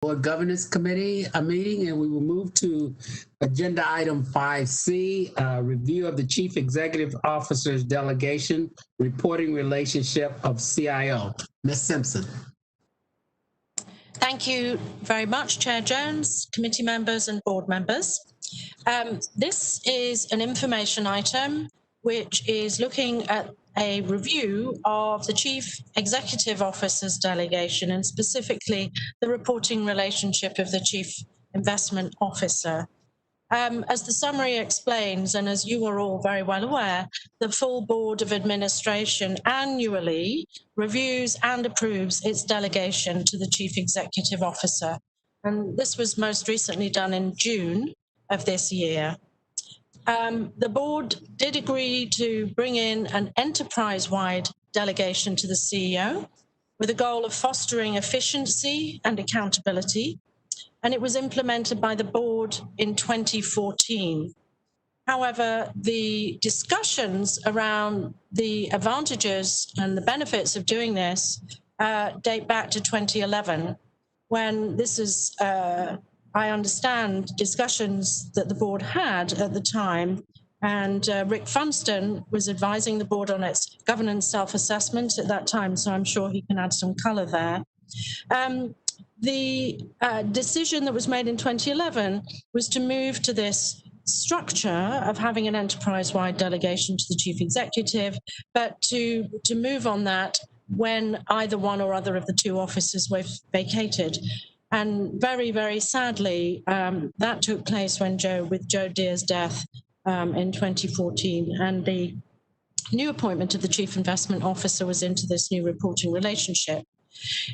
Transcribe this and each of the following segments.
Board Governance Committee meeting, and we will move to agenda item 5C, review of the Chief Executive Officer's delegation reporting relationship of CIO. Ms. Simpson. Thank you very much, Chair Jones, committee members and board members. This is an information item which is looking at a review of the Chief Executive Officer's delegation and specifically the reporting relationship of the Chief Investment Officer. As the summary explains, and as you are all very well aware, the full Board of Administration annually reviews and approves its delegation to the Chief Executive Officer. And this was most recently done in June of this year. The board did agree to bring in an enterprise-wide delegation to the CEO with a goal of fostering efficiency and accountability, and it was implemented by the board in 2014. However, the discussions around the advantages and the benefits of doing this date back to 2011, when this is I understand discussions that the board had at the time, and Rick Funston was advising the board on its governance self-assessment at that time, so I'm sure he can add some colour there. The decision that was made in 2011 was to move to this structure of having an enterprise-wide delegation to the chief executive, but to move on that when either one or other of the two offices were vacated. And very, very sadly, that took place when with Joe Deere's death in 2014, and the new appointment of the Chief Investment Officer was into this new reporting relationship.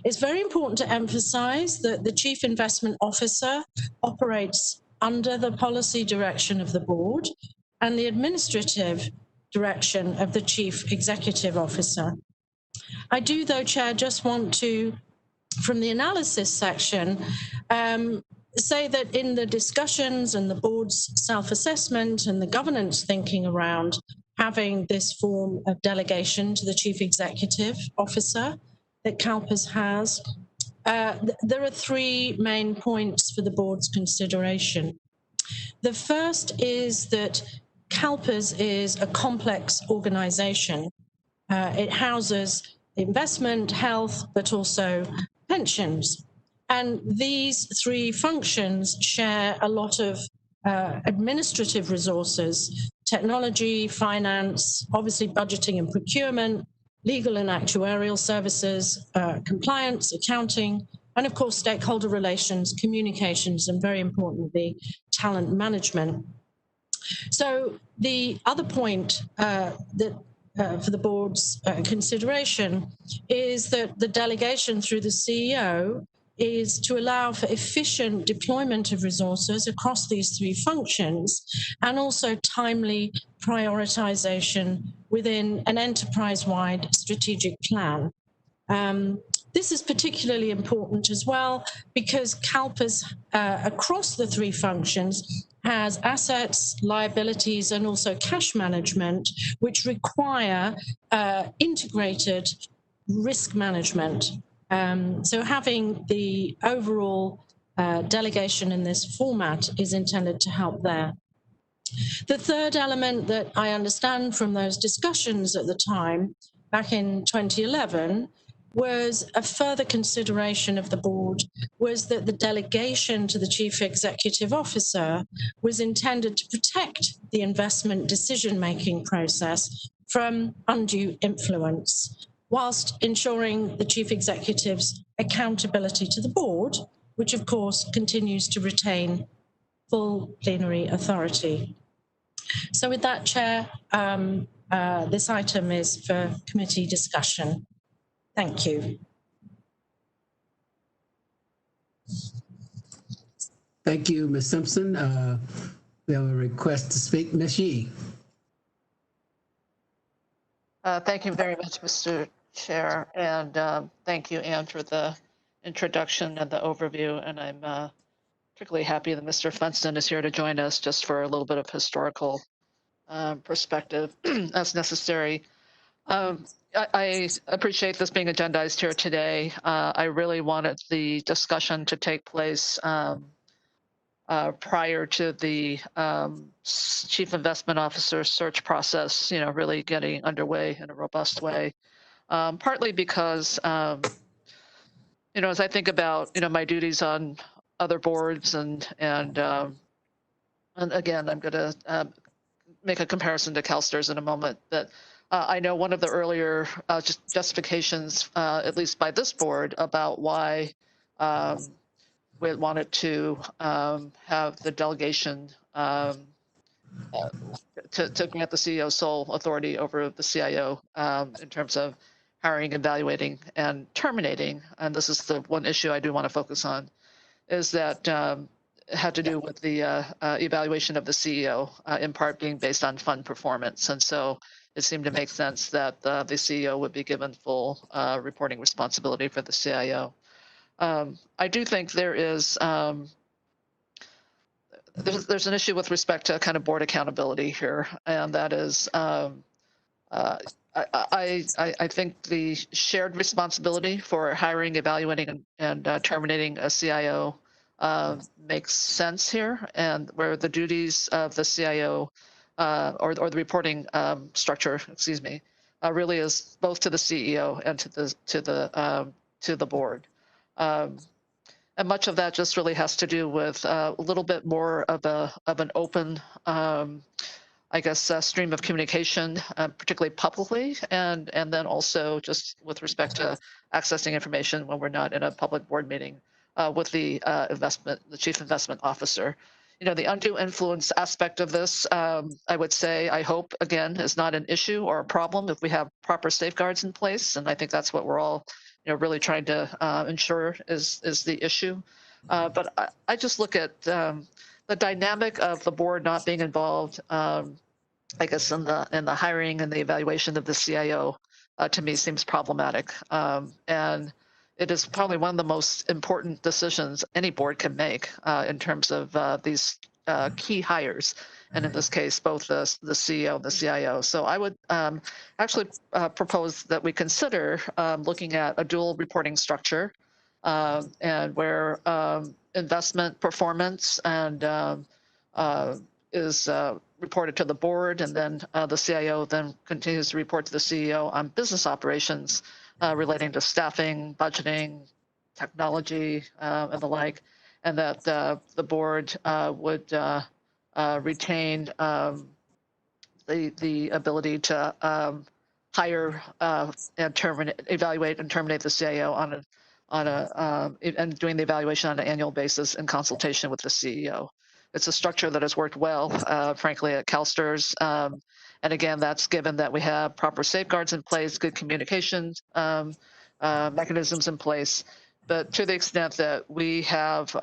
It's very important to emphasize that the Chief Investment Officer operates under the policy direction of the board and the administrative direction of the Chief Executive Officer. I do, though, Chair, just want to, from the analysis section, say that in the discussions and the board's self-assessment and the governance thinking around having this form of delegation to the Chief Executive Officer that CalPERS has, there are three main points for the board's consideration. The first is that CalPERS is a complex organization. It houses investment, health, but also pensions. And these three functions share a lot of administrative resources: technology, finance, obviously budgeting and procurement, legal and actuarial services, compliance, accounting, and of course stakeholder relations, communications, and very importantly, talent management. So the other point for the board's consideration is that the delegation through the CEO is to allow for efficient deployment of resources across these three functions and also timely prioritization within an enterprise-wide strategic plan. This is particularly important as well because CalPERS across the three functions has assets, liabilities, and also cash management, which require integrated risk management. So having the overall delegation in this format is intended to help there. The third element that I understand from those discussions at the time, back in 2011, was a further consideration of the board was that the delegation to the Chief Executive Officer was intended to protect the investment decision-making process from undue influence, whilst ensuring the Chief Executive's accountability to the board, which of course continues to retain full plenary authority. So with that, Chair, this item is for committee discussion. Thank you. Thank you, Ms. Simpson. We have a request to speak. Ms. Yee. Thank you very much, Mr. Chair, and thank you, Anne, for the introduction and the overview. And I'm particularly happy that Mr. Funston is here to join us just for a little bit of historical perspective as necessary. I appreciate this being agendized here today. I really wanted the discussion to take place prior to the chief investment officer search process, really getting underway in a robust way. Partly because, as I think about, my duties on other boards and again, I'm going to make a comparison to CalSTRS in a moment, but I know one of the earlier justifications, at least by this board, about why we wanted to have the delegation to grant the CEO sole authority over the CIO in terms of hiring, evaluating, and terminating. And this is the one issue I do want to focus on, is that it had to do with the evaluation of the CEO, in part being based on fund performance. And so it seemed to make sense that the CEO would be given full reporting responsibility for the CIO. I do think there's an issue with respect to kind of board accountability here, and that is I think the shared responsibility for hiring, evaluating, and terminating a CIO makes sense here, and where the duties of the CIO or the reporting structure, excuse me, really is both to the CEO and to the board. And much of that just really has to do with a little bit more of an open stream of communication, particularly publicly, and then also just with respect to accessing information when we're not in a public board meeting with the chief investment officer. The undue influence aspect of this, I would say, I hope, again, is not an issue or a problem if we have proper safeguards in place, and I think that's what we're all, really trying to ensure is the issue. But I just look at the dynamic of the board not being involved, I guess, in the hiring and the evaluation of the CIO, to me seems problematic. And it is probably one of the most important decisions any board can make in terms of these key hires, and in this case, both the CEO and the CIO. So I would actually propose that we consider looking at a dual reporting structure, and where investment performance and is reported to the board, and then the CIO then continues to report to the CEO on business operations relating to staffing, budgeting, technology, and the like, and that the board would retain the ability to hire and evaluate and terminate the CIO and doing the evaluation on an annual basis in consultation with the CEO. It's a structure that has worked well, frankly, at CalSTRS. And again, that's given that we have proper safeguards in place, good communication mechanisms in place. But to the extent that we have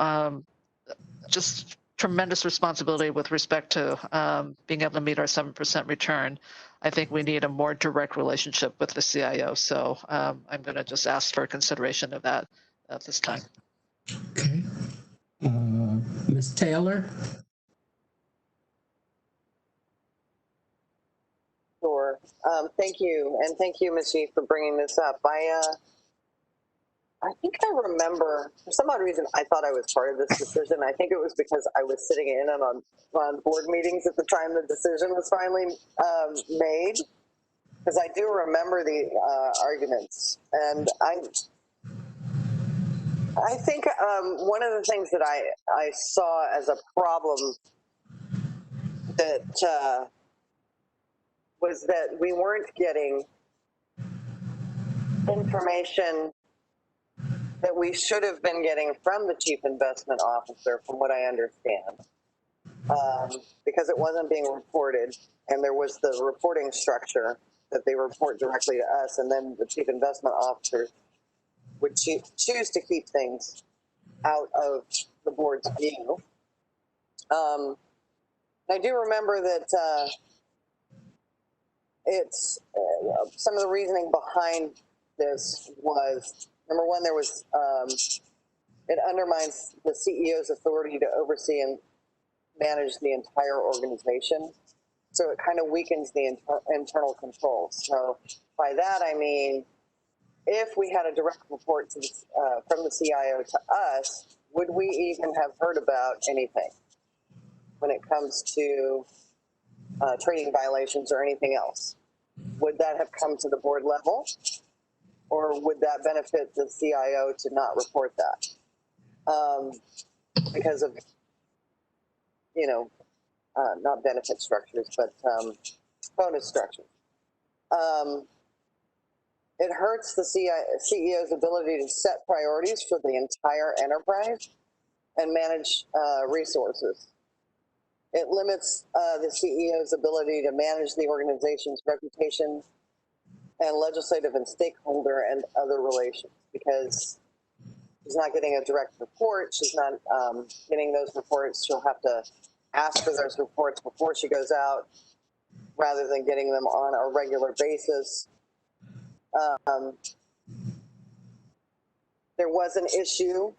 just tremendous responsibility with respect to being able to meet our 7% return, I think we need a more direct relationship with the CIO. So I'm going to just ask for consideration of that at this time. Okay. Ms. Taylor? Sure. Thank you. And thank you, Ms. Yee, for bringing this up. I think I remember, for some odd reason, I thought I was part of this decision. I think it was because I was sitting in on board meetings at the time the decision was finally made, because I do remember the arguments. And I think one of the things that I saw as a problem that was that we weren't getting information that we should have been getting from the chief investment officer, from what I understand, because it wasn't being reported, and there was the reporting structure that they report directly to us, and then the chief investment officer would choose to keep things out of the board's view. I do remember that it's some of the reasoning behind this was, number one, there was it undermines the CEO's authority to oversee and manage the entire organization. So it kind of weakens the internal controls. So by that I mean, if we had a direct report to from the CIO to us, would we even have heard about anything when it comes to trading violations or anything else? Would that have come to the board level, or would that benefit the CIO to not report that? Because of, you know, not benefit structures, but bonus structures. It hurts the CEO's ability to set priorities for the entire enterprise and manage resources. It limits the CEO's ability to manage the organization's reputation and legislative and stakeholder and other relations, because she's not getting a direct report. She's not getting those reports. She'll have to ask for those reports before she goes out, rather than getting them on a regular basis. There was an issue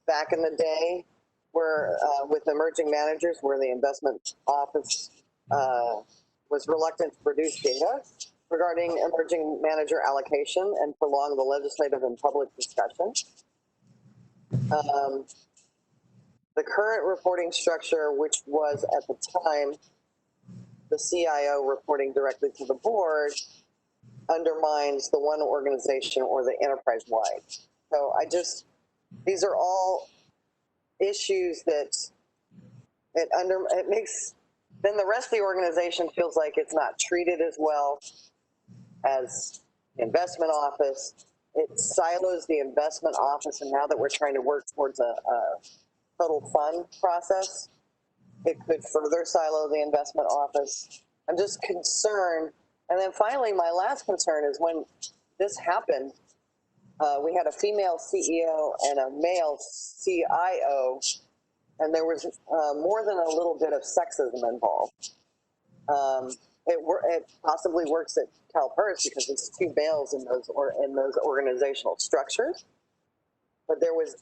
back in the day where with emerging managers, where the investment office was reluctant to produce data regarding emerging manager allocation and prolong the legislative and public discussion. The current reporting structure, which was at the time the CIO reporting directly to the board, undermines the one organization or the enterprise-wide. So these are all issues that it makes, then the rest of the organization feels like it's not treated as well as the investment office. It silos the investment office, and now that we're trying to work towards a total fund process, it could further silo the investment office. I'm just concerned. And then finally, my last concern is when this happened, we had a female CEO and a male CIO, and there was more than a little bit of sexism involved. It possibly works at CalPERS because it's two males in those organizational structures, but there was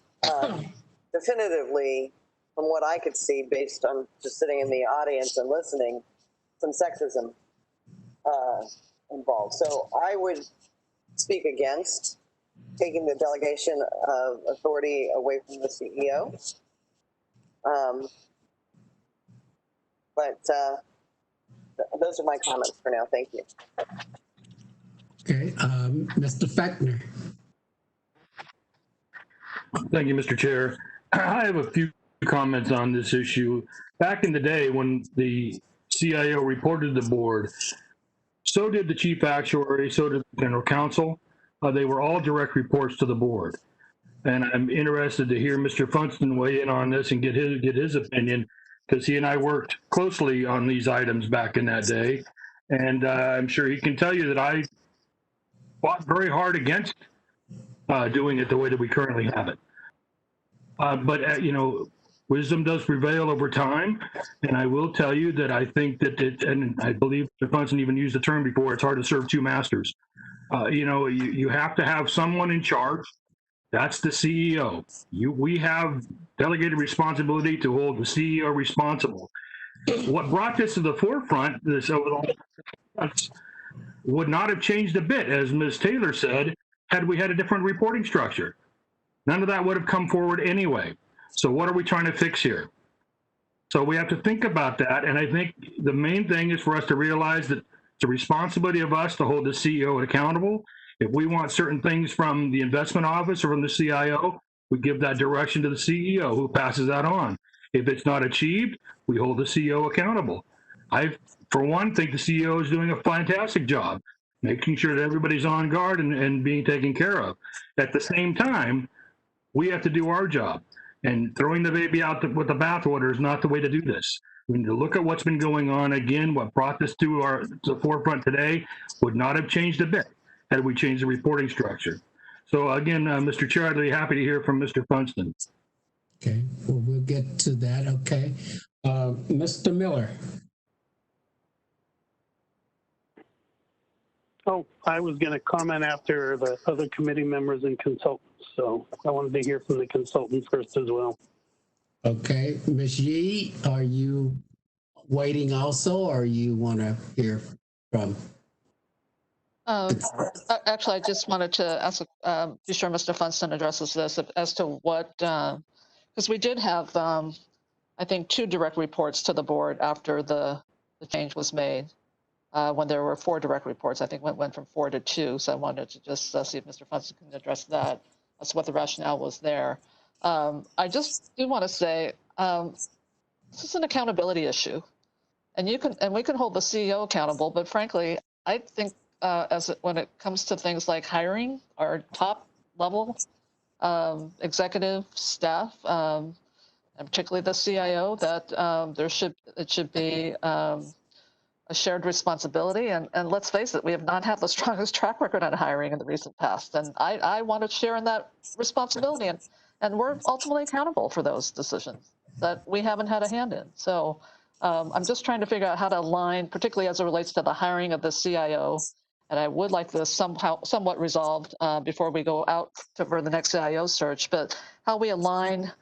definitively, from what I could see, based on just sitting in the audience and listening, some sexism involved. So I would speak against taking the delegation of authority away from the CEO. But those are my comments for now. Thank you. Okay, Mr. Fechner. Thank you, Mr. Chair. I have a few comments on this issue. Back in the day when the CIO reported to the board, so did the chief actuary, so did the general counsel. They were all direct reports to the board. And I'm interested to hear Mr. Funston weigh in on this and get his opinion, because he and I worked closely on these items back in that day. And I'm sure he can tell you that I fought very hard against doing it the way that we currently have it. But you know, wisdom does prevail over time. And I will tell you that I think that and I believe Mr. Funston even used the term before, it's hard to serve two masters. You know, you have to have someone in charge. That's the CEO. We have delegated responsibility to hold the CEO responsible. What brought this to the forefront, this would not have changed a bit, as Ms. Taylor said, had we had a different reporting structure. None of that would have come forward anyway. So what are we trying to fix here? So we have to think about that. And I think the main thing is for us to realize that it's a responsibility of us to hold the CEO accountable. If we want certain things from the investment office or from the CIO, we give that direction to the CEO, who passes that on. If it's not achieved, we hold the CEO accountable. I, for one, think the CEO is doing a fantastic job, making sure that everybody's on guard and being taken care of. At the same time, we have to do our job. And throwing the baby out with the bathwater is not the way to do this. We need to look at what's been going on. Again, what brought this to the forefront today would not have changed a bit had we changed the reporting structure. So again, Mr. Chair, I'd be happy to hear from Mr. Funston. Okay, well, we'll get to that. Okay. Mr. Miller. Oh, I was going to comment after the other committee members and consultants. So I wanted to hear from the consultant first as well. Okay, Ms. Yee, are you waiting also, or you want to hear from? Actually, I just wanted to ask, be sure Mr. Funston addresses this as to what, because we did have, I think, 2 direct reports to the board after the change was made. When there were 4 direct reports, I think went from 4 to 2. So I wanted to just see if Mr. Funston can address that. That's what the rationale was there. I just do want to say this is an accountability issue, and we can hold the CEO accountable. But frankly, I think when it comes to things like hiring our top level executive staff, and particularly the CIO, that it should be a shared responsibility. And let's face it, we have not had the strongest track record on hiring in the recent past. And I want to share in that responsibility. And we're ultimately accountable for those decisions that we haven't had a hand in. So I'm just trying to figure out how to align, particularly as it relates to the hiring of the CIO. And I would like this somewhat resolved before we go out for the next CIO search, but how we align.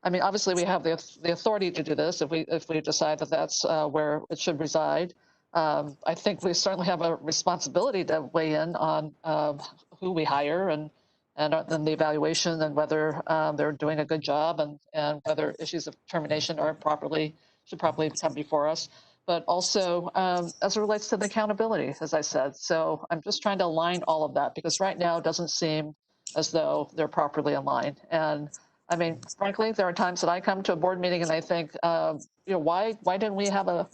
I mean, obviously we have the authority to do this if we decide that that's where it should reside. I think we certainly have a responsibility to weigh in on who we hire and the evaluation and whether they're doing a good job and whether issues of termination should properly come before us. But also as it relates to the accountability, as I said. So I'm just trying to align all of that because right now it doesn't seem as though they're properly aligned. And I mean, frankly, there are times that I come to a board meeting and I think, why didn't we have a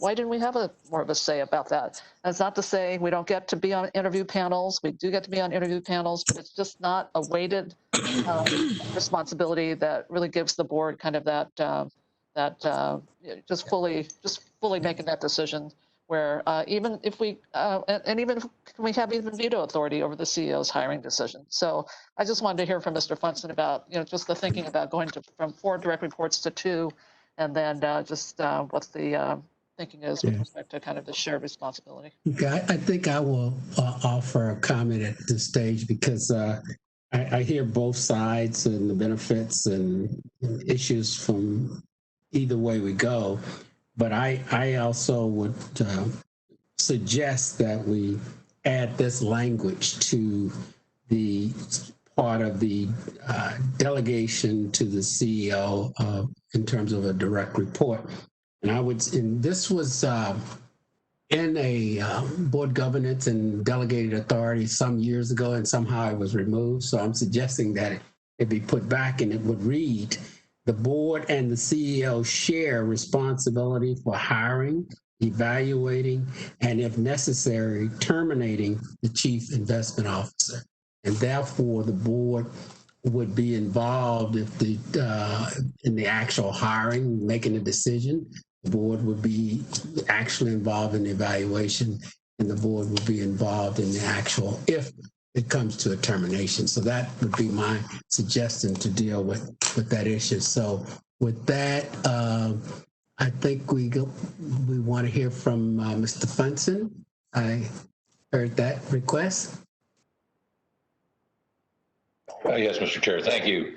more of a say about that? And it's not to say we don't get to be on interview panels. We do get to be on interview panels, but it's just not a weighted responsibility that really gives the board kind of just fully making that decision. Where even if we we have even veto authority over the CEO's hiring decision. So I just wanted to hear from Mr. Funston about just the thinking about going from 4 direct reports to 2, and then just what the thinking is with respect to kind of the shared responsibility. Okay, I think I will offer a comment at this stage because I hear both sides and the benefits and issues from either way we go. But I also would suggest that we add this language to the part of the delegation to the CEO in terms of a direct report. And this was in a board governance and delegated authority some years ago, and somehow it was removed. So I'm suggesting that it be put back, and it would read, the board and the CEO share responsibility for hiring, evaluating, and if necessary, terminating the chief investment officer. And therefore, the board would be involved in the actual hiring, making a decision. The board would be actually involved in the evaluation, and the board would be involved in the actual, if it comes to a termination. So that would be my suggestion to deal with that issue. So with that, I think we want to hear from Mr. Funston. I heard that request. Yes, Mr. Chair, thank you.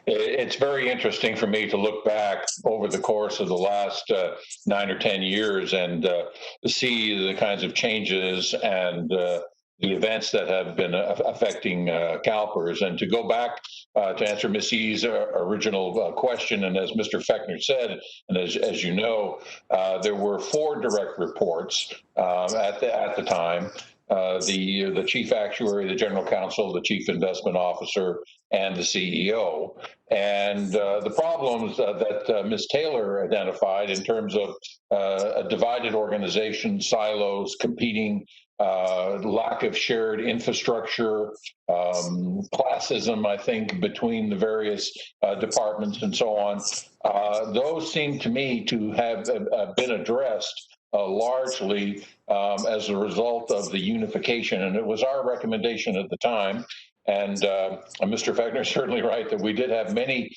It's very interesting for me to look back over the course of the last 9 or 10 years and see the kinds of changes and the events that have been affecting CalPERS. And to go back to answer Ms. E's original question, and as Mr. Fechner said, and as you know, there were 4 direct reports at the time. The chief actuary, the general counsel, the chief investment officer, and the CEO. And the problems that Ms. Taylor identified in terms of a divided organization, silos, competing, lack of shared infrastructure, classism, I think, between the various departments and so on, those seem to me to have been addressed largely as a result of the unification. And it was our recommendation at the time, and Mr. Fechner is certainly right, that we did have many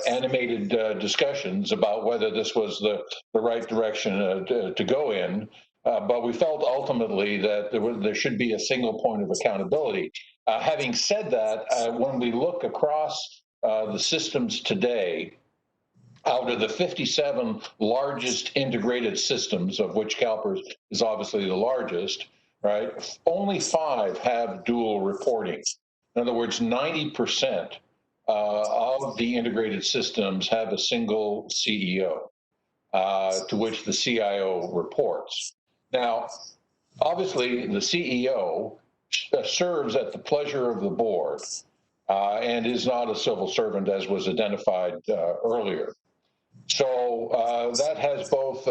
animated discussions about whether this was the right direction to go in. But we felt ultimately that there should be a single point of accountability. Having said that, when we look across the systems today, out of the 57 largest integrated systems, of which CalPERS is obviously the largest, right? Only 5 have dual reporting. In other words, 90% of the integrated systems have a single CEO to which the CIO reports. Now, obviously, the CEO serves at the pleasure of the board and is not a civil servant, as was identified earlier. So that has both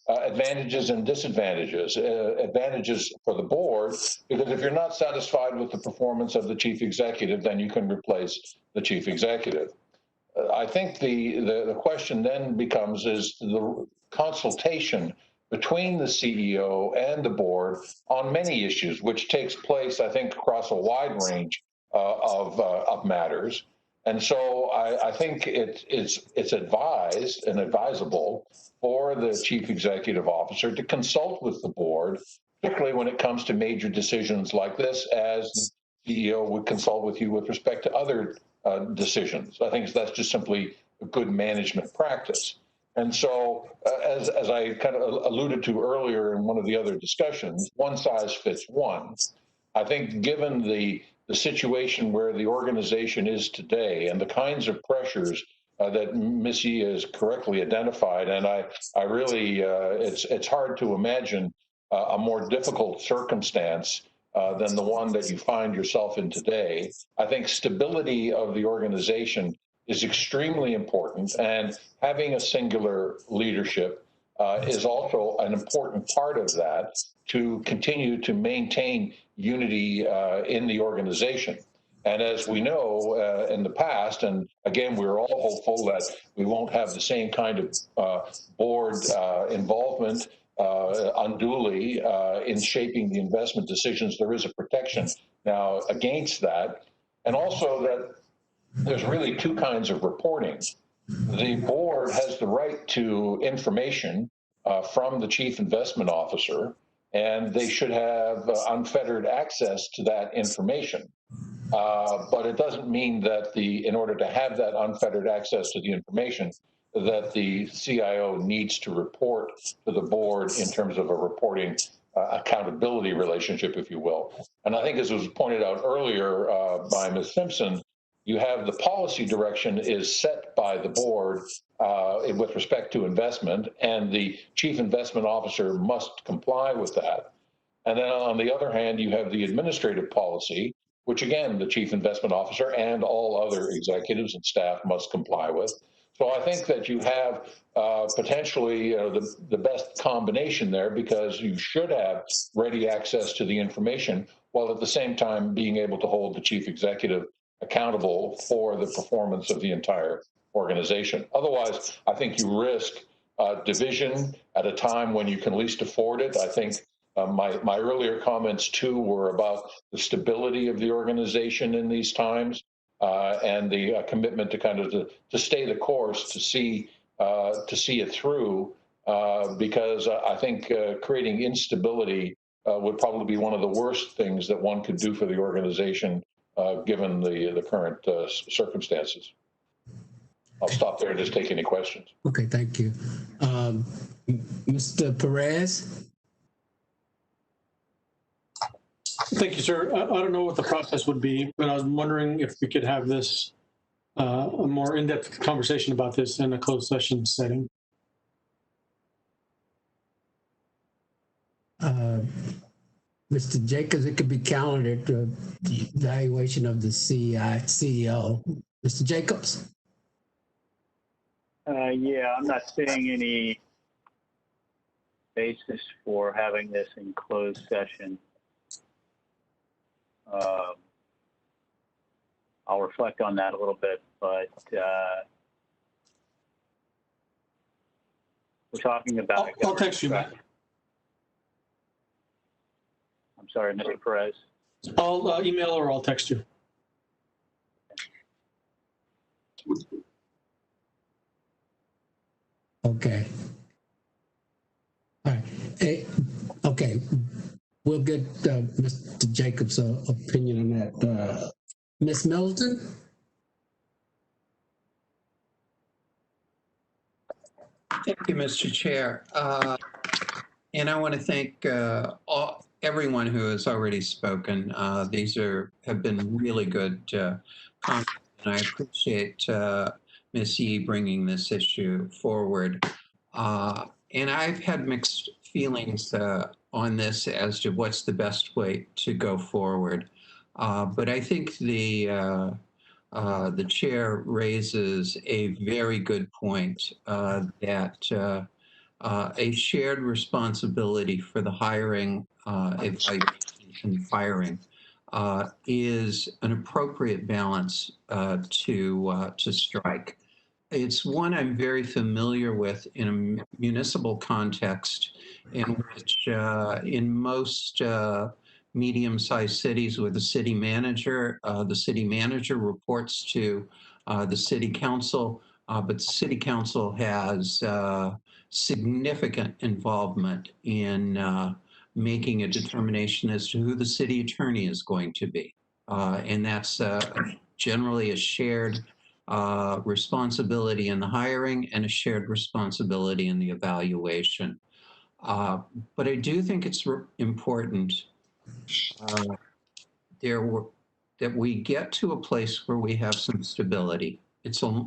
advantages and disadvantages. Advantages for the board, because if you're not satisfied with the performance of the chief executive, then you can replace the chief executive. I think the question then becomes is the consultation between the CEO and the board on many issues, which takes place, I think, across a wide range of matters. And so I think it's advised and advisable for the chief executive officer to consult with the board, particularly when it comes to major decisions like this, as the CEO would consult with you with respect to other decisions. I think that's just simply a good management practice. And so, as I kind of alluded to earlier in one of the other discussions, one size fits one. I think given the situation where the organization is today and the kinds of pressures that Missy has correctly identified, and I really, it's hard to imagine a more difficult circumstance than the one that you find yourself in today. I think stability of the organization is extremely important, and having a singular leadership is also an important part of that to continue to maintain unity in the organization. And as we know in the past, and again, we're all hopeful that we won't have the same kind of board involvement unduly in shaping the investment decisions. There is a protection now against that. And also that there's really 2 kinds of reporting. The board has the right to information from the chief investment officer, and they should have unfettered access to that information. But it doesn't mean that in order to have that unfettered access to the information, that the CIO needs to report to the board in terms of a reporting accountability relationship, if you will. And I think, as was pointed out earlier by Ms. Simpson, you have the policy direction is set by the board with respect to investment, and the chief investment officer must comply with that. And then on the other hand, you have the administrative policy, which again, the chief investment officer and all other executives and staff must comply with. So I think that you have potentially the best combination there, because you should have ready access to the information while at the same time being able to hold the chief executive accountable for the performance of the entire organization. Otherwise, I think you risk division at a time when you can least afford it. I think my earlier comments too were about the stability of the organization in these times and the commitment to kind of to stay the course, to see it through, because I think creating instability would probably be one of the worst things that one could do for the organization, given the current circumstances. I'll stop there and just take any questions. Okay, thank you. Mr. Perez? Thank you, sir. I don't know what the process would be, but I was wondering if we could have this, a more in-depth conversation about this in a closed session setting. Mr. Jacobs, it could be calendared to the evaluation of the CEO. Mr. Jacobs? Yeah, I'm not seeing any basis for having this in closed session. I'll reflect on that a little bit, but we're talking about. I'll text you, Matt. I'm sorry, Mr. Perez. I'll email or I'll text you. Okay. All right. Hey, okay. We'll get Mr. Jacobs' opinion on that. Ms. Milton? Thank you, Mr. Chair. And I want to thank everyone who has already spoken. These have been really good comments, and I appreciate Ms. Yee bringing this issue forward. And I've had mixed feelings on this as to what's the best way to go forward. But I think the chair raises a very good point that a shared responsibility for the hiring, evaluation, and firing is an appropriate balance to strike. It's one I'm very familiar with in a municipal context, in which in most medium-sized cities with a city manager, the city manager reports to the city council, but the city council has significant involvement in making a determination as to who the city attorney is going to be. And that's generally a shared responsibility in the hiring and a shared responsibility in the evaluation. But I do think it's important that we get to a place where we have some stability. It's a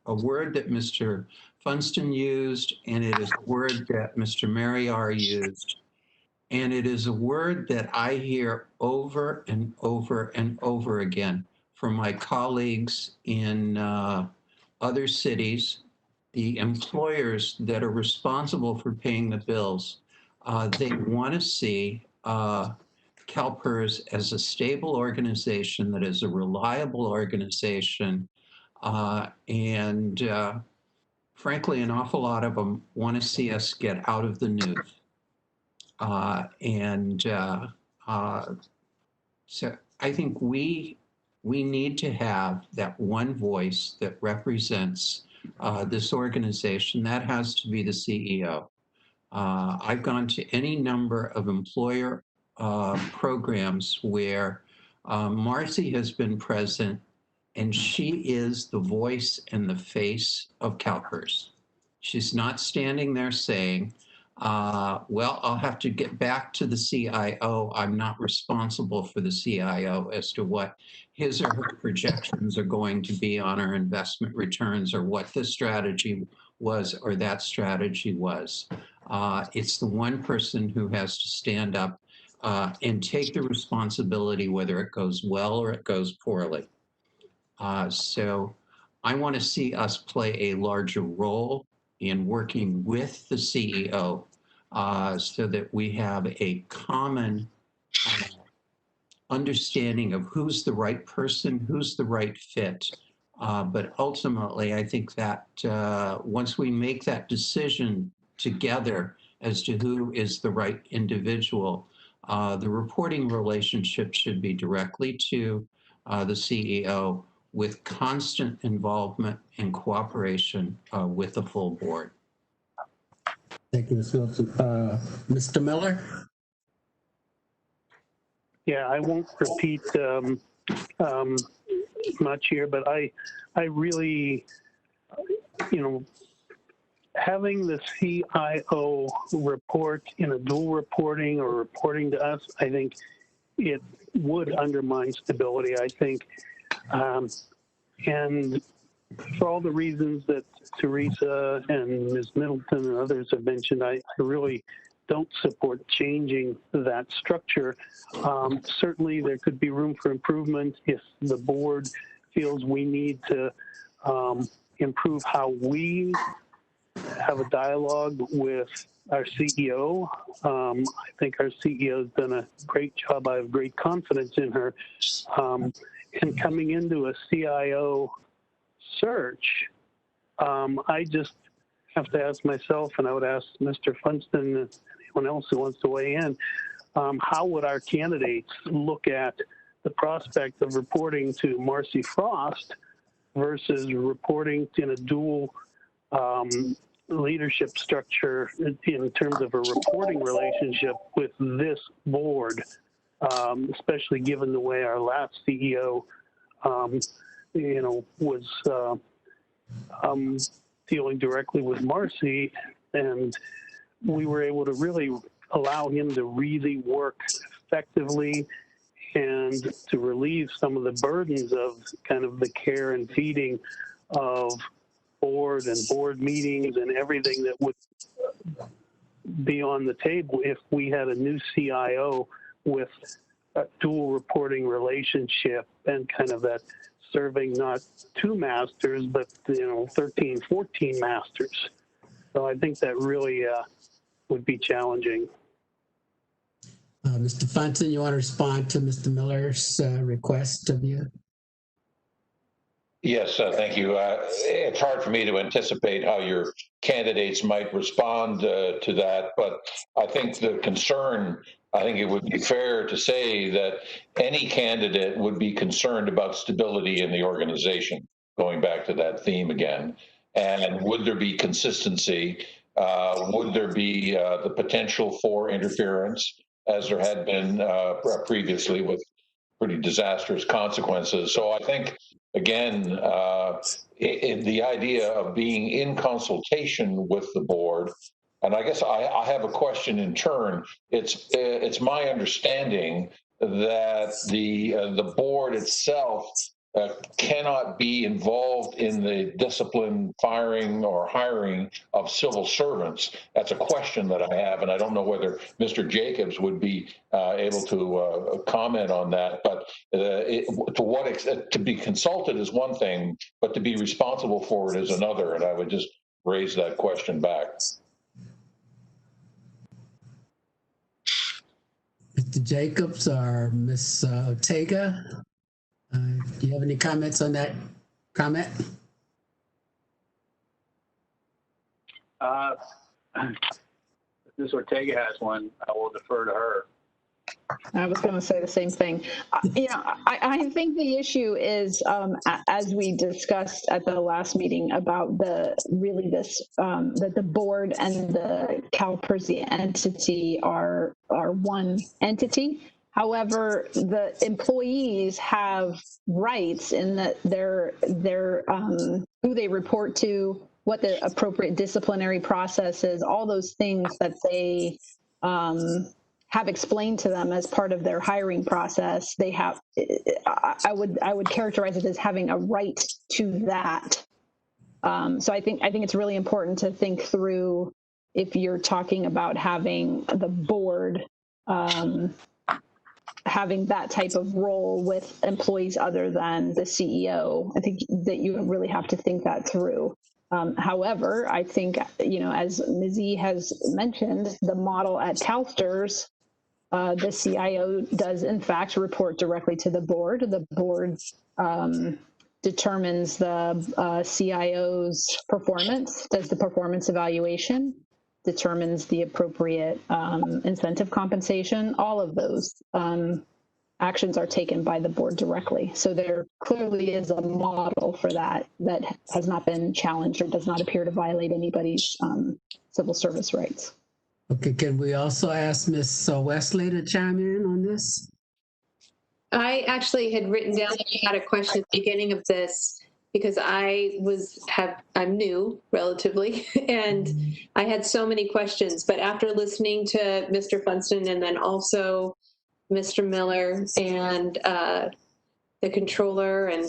word that Mr. Funston used, and it is a word that Mr. Mariar used, and it is a word that I hear over and over and over again from my colleagues in other cities, the employers that are responsible for paying the bills. They want to see CalPERS as a stable organization that is a reliable organization. And frankly, an awful lot of them want to see us get out of the news. So I think we need to have that one voice that represents this organization. That has to be the CEO. I've gone to any number of employer programs where Marcy has been present, and she is the voice and the face of CalPERS. She's not standing there saying, well, I'll have to get back to the CIO. I'm not responsible for the CIO as to what his or her projections are going to be on our investment returns, or what this strategy was or that strategy was. It's the one person who has to stand up and take the responsibility, whether it goes well or it goes poorly. So I want to see us play a larger role in working with the CEO so that we have a common understanding of who's the right person, who's the right fit. But ultimately, I think that once we make that decision together as to who is the right individual, the reporting relationship should be directly to the CEO, with constant involvement and cooperation with the full board. Thank you, Ms. Wilson. Mr. Miller? Yeah, I won't repeat much here, but I really, having the CIO report in a dual reporting or reporting to us, I think it would undermine stability, I think. And for all the reasons that Teresa and Ms. Middleton and others have mentioned, I really don't support changing that structure. Certainly there could be room for improvement if the board feels we need to improve how we have a dialogue with our CEO. I think our CEO has done a great job. I have great confidence in her. And coming into a CIO search, I just have to ask myself, and I would ask Mr. Funston and anyone else who wants to weigh in, how would our candidates look at the prospect of reporting to Marcy Frost versus reporting in a dual leadership structure in terms of a reporting relationship with this board, especially given the way our last CEO, was dealing directly with Marcy, and we were able to really allow him to really work effectively and to relieve some of the burdens of kind of the care and feeding of board and board meetings and everything that would be on the table if we had a new CIO with a dual reporting relationship and kind of that serving not 2 masters, but 13, 14 masters. So I think that really would be challenging. Mr. Funson, you want to respond to Mr. Miller's request of you? Yes, thank you. It's hard for me to anticipate how your candidates might respond to that, but I think I think it would be fair to say that any candidate would be concerned about stability in the organization, going back to that theme again. And would there be consistency? Would there be the potential for interference, as there had been previously with pretty disastrous consequences? So I think, again, the idea of being in consultation with the board, and I guess I have a question in turn. It's my understanding that the board itself cannot be involved in the discipline, firing, or hiring of civil servants. That's a question that I have, and I don't know whether Mr. Jacobs would be able to comment on that. But to what extent, to be consulted is one thing, but to be responsible for it is another. And I would just raise that question back. Mr. Jacobs or Ms. Ortega, do you have any comments on that comment? If Ms. Ortega has one, I will defer to her. I was going to say the same thing. I think the issue is, as we discussed at the last meeting, about that the board and the CalPERS, the entity, are one entity. However, the employees have rights in that they're who they report to, what the appropriate disciplinary process is, all those things that they have explained to them as part of their hiring process. They have, I would characterize it as having a right to that. So I think it's really important to think through, if you're talking about having the board having that type of role with employees other than the CEO. I think that you really have to think that through. However, I think, as Ms. E has mentioned, the model at CalPERS, the CIO does in fact report directly to the board. The board determines the CIO's performance, does the performance evaluation, determines the appropriate incentive compensation. All of those actions are taken by the board directly. So there clearly is a model for that has not been challenged or does not appear to violate anybody's civil service rights. Okay, can we also ask Ms. Wesley to chime in on this? I actually had written down that I had a question at the beginning of this, because I'm new relatively, and I had so many questions. But after listening to Mr. Funston and then also Mr. Miller and the controller, and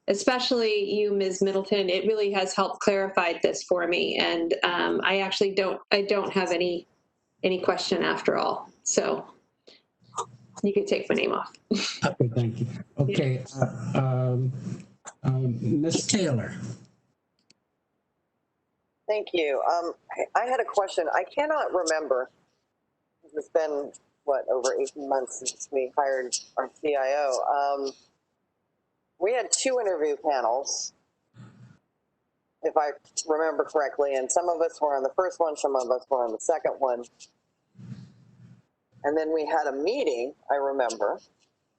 especially you, Ms. Middleton, it really has helped clarify this for me. And I actually don't have any question after all. So you can take my name off. Okay, thank you. Okay, Ms. Taylor. Thank you. I had a question. I cannot remember. It's been, over 18 months since we hired our CIO. We had 2 interview panels, if I remember correctly, and some of us were on the first one, some of us were on the second one. And then we had a meeting, I remember,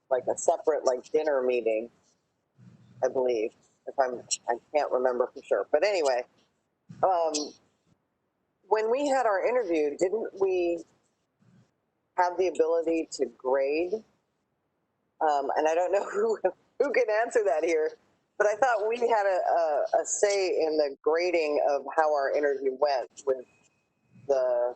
like a separate dinner meeting, I believe, I can't remember for sure. But anyway, when we had our interview, didn't we have the ability to grade? And I don't know who can answer that here, but I thought we had a say in the grading of how our interview went with the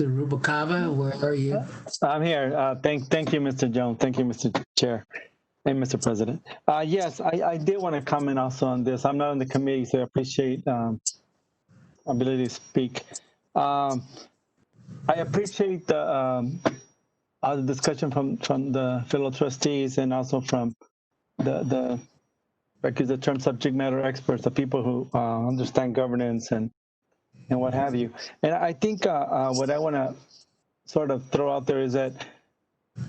Mr. Rubalcava, where are you? I'm here. Thank you, Mr. Jones. Thank you, Mr. Chair and Mr. President. Yes, I did want to comment also on this. I'm not on the committee, so I appreciate ability to speak. I appreciate the discussion from the fellow trustees and also from the term subject matter experts, the people who understand governance and what have you. And I think what I want to sort of throw out there is that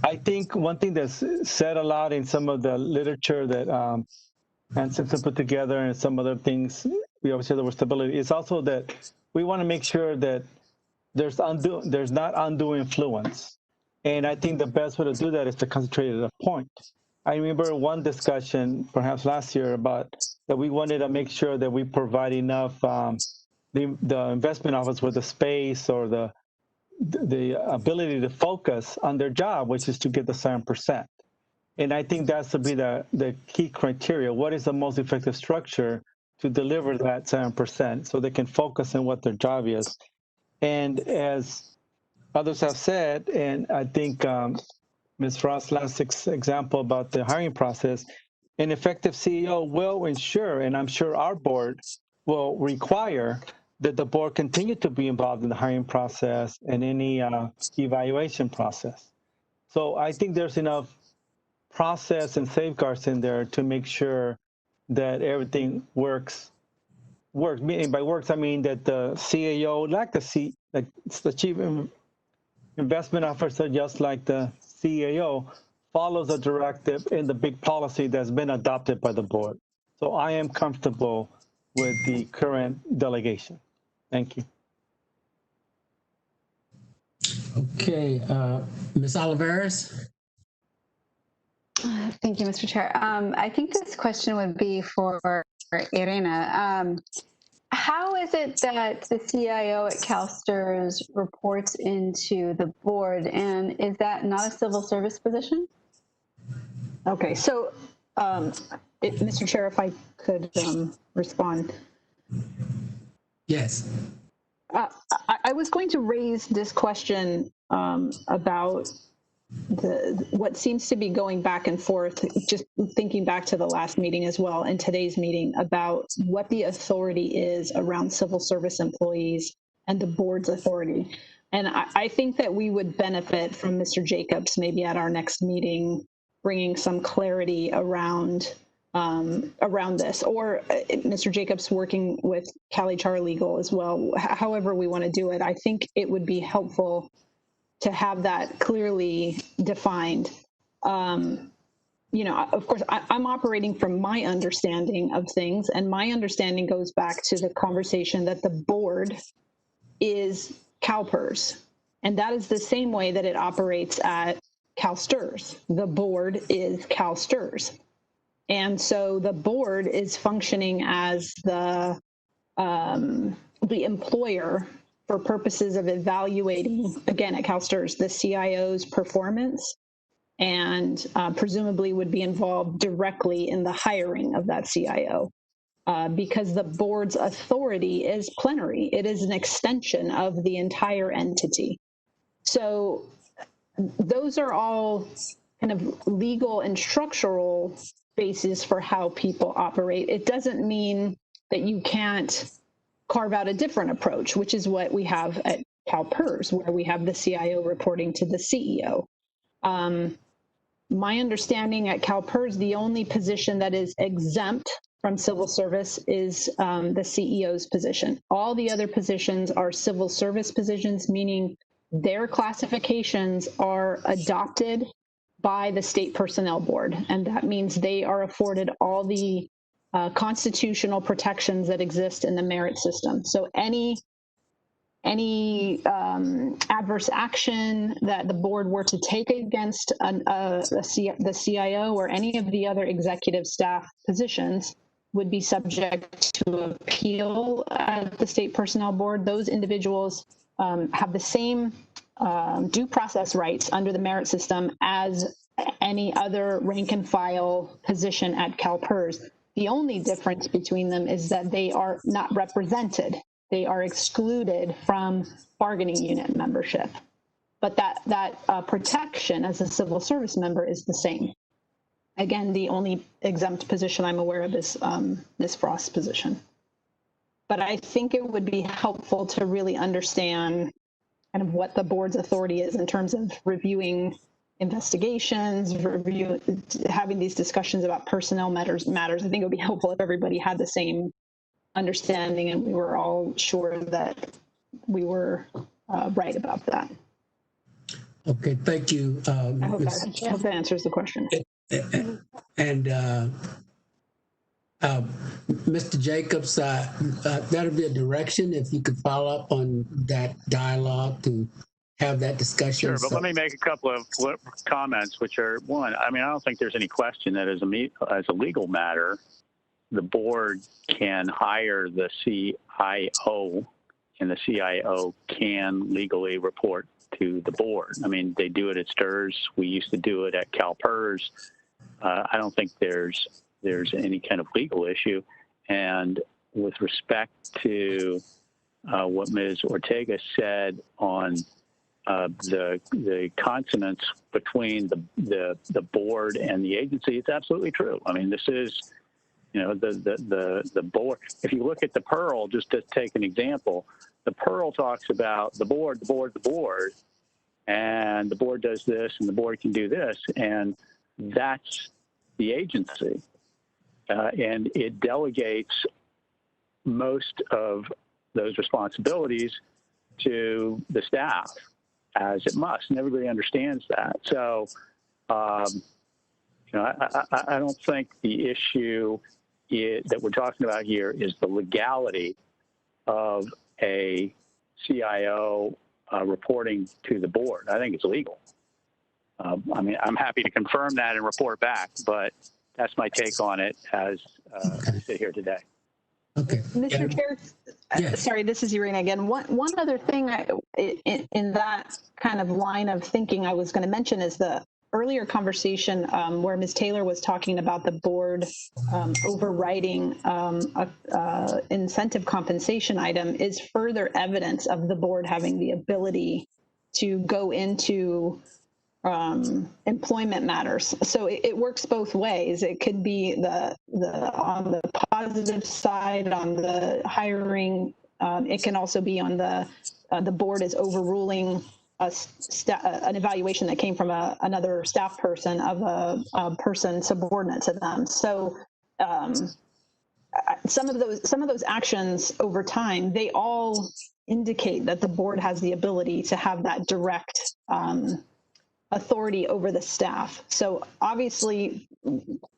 I think one thing that's said a lot in some of the literature that Ann Simpson put together and some other things, we always say the word stability, is also that we want to make sure that there's not undue influence. And I think the best way to do that is to concentrate at a point. I remember one discussion, perhaps last year, about that we wanted to make sure that we provide enough the investment office with the space or the ability to focus on their job, which is to get the 7%. And I think that's to be the key criteria. What is the most effective structure to deliver that 7% so they can focus on what their job is? And as others have said, and I think Ms. Frost's last example about the hiring process, an effective CEO will ensure, and I'm sure our board will require, that the board continue to be involved in the hiring process and any evaluation process. So I think there's enough process and safeguards in there to make sure that everything works. Meaning by works, I mean that the CAO, like the chief investment officer, just like the CAO, follows a directive in the big policy that's been adopted by the board. So I am comfortable with the current delegation. Thank you. Okay, Ms. Olivares? Thank you, Mr. Chair. I think this question would be for Irina. How is it that the CIO at CalSTRS reports into the board, and is that not a civil service position? Okay, so Mr. Chair, if I could respond. Yes. I was going to raise this question about what seems to be going back and forth, just thinking back to the last meeting as well and today's meeting, about what the authority is around civil service employees and the board's authority. And I think that we would benefit from Mr. Jacobs maybe at our next meeting bringing some clarity around this, or Mr. Jacobs working with CalHR Legal as well. However we want to do it, I think it would be helpful to have that clearly defined. You know, of course, I'm operating from my understanding of things, and my understanding goes back to the conversation that the board is CalPERS, and that is the same way that it operates at CalSTRS. The board is CalSTRS. And so the board is functioning as the employer for purposes of evaluating, again, at CalSTRS, the CIO's performance, and presumably would be involved directly in the hiring of that CIO because the board's authority is plenary. It is an extension of the entire entity. So those are all kind of legal and structural basis for how people operate. It doesn't mean that you can't carve out a different approach, which is what we have at CalPERS, where we have the CIO reporting to the CEO. My understanding at CalPERS, the only position that is exempt from civil service is the CEO's position. All the other positions are civil service positions, meaning their classifications are adopted by the state personnel board. And that means they are afforded all the constitutional protections that exist in the merit system. So any adverse action that the board were to take against the CIO or any of the other executive staff positions would be subject to appeal at the state personnel board. Those individuals have the same due process rights under the merit system as any other rank and file position at CalPERS. The only difference between them is that they are not represented they are excluded from bargaining unit membership. But that protection as a civil service member is the same. Again, the only exempt position I'm aware of is Ms. Frost's position. But I think it would be helpful to really understand kind of what the board's authority is in terms of reviewing investigations, having these discussions about personnel matters. I think it would be helpful if everybody had the same understanding and we were all sure that we were right about that. Okay, thank you. I hope that answers the question. And Mr. Jacobs, that'll be a direction if you could follow up on that dialogue to have that discussion. Sure, but let me make a couple of comments, which are, one, I mean, I don't think there's any question that as a legal matter, the board can hire the CIO, and the CIO can legally report to the board. I mean, they do it at STRS. We used to do it at CalPERS. I don't think there's any kind of legal issue. And with respect to what Ms. Ortega said on the consonance between the board and the agency, it's absolutely true. I mean, this is, you know, the board. If you look at the Pearl, just to take an example, the Pearl talks about the board, and the board does this, and the board can do this, and that's the agency. And it delegates most of those responsibilities to the staff, as it must, and everybody understands that. So, you know, I don't think the issue that we're talking about here is the legality of a CIO reporting to the board. I think it's legal. I mean, I'm happy to confirm that and report back, but that's my take on it as I sit here today. Okay. Mr. Chair, sorry, this is Irina again. One other thing in that kind of line of thinking I was going to mention is the earlier conversation where Ms. Taylor was talking about the board overriding a incentive compensation item is further evidence of the board having the ability to go into employment matters. So it works both ways. It could be the on the positive side on the hiring. It can also be on the board is overruling an evaluation that came from another staff person of a person subordinate to them. So some of those actions over time, they all indicate that the board has the ability to have that direct authority over the staff. So obviously,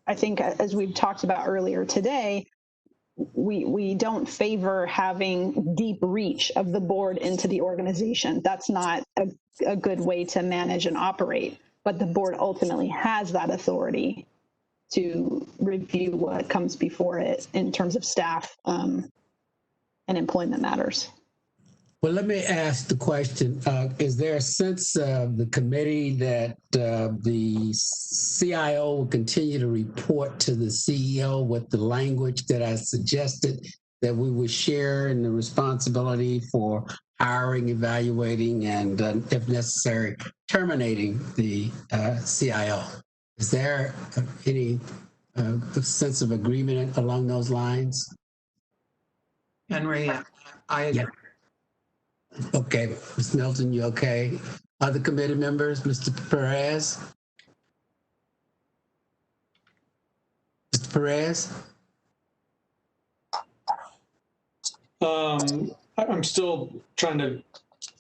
I think as we've talked about earlier today, we don't favor having deep reach of the board into the organization. That's not a good way to manage and operate, but the board ultimately has that authority to review what comes before it in terms of staff and employment matters. Well, let me ask the question. Is there a sense of the committee that the CIO will continue to report to the CEO with the language that I suggested, that we would share in the responsibility for hiring, evaluating, and if necessary, terminating the CIO? Is there any sense of agreement along those lines? Henry, I agree. Yeah. Okay, Ms. Milton, you okay? Other committee members, Mr. Perez? Mr. Perez? I'm still trying to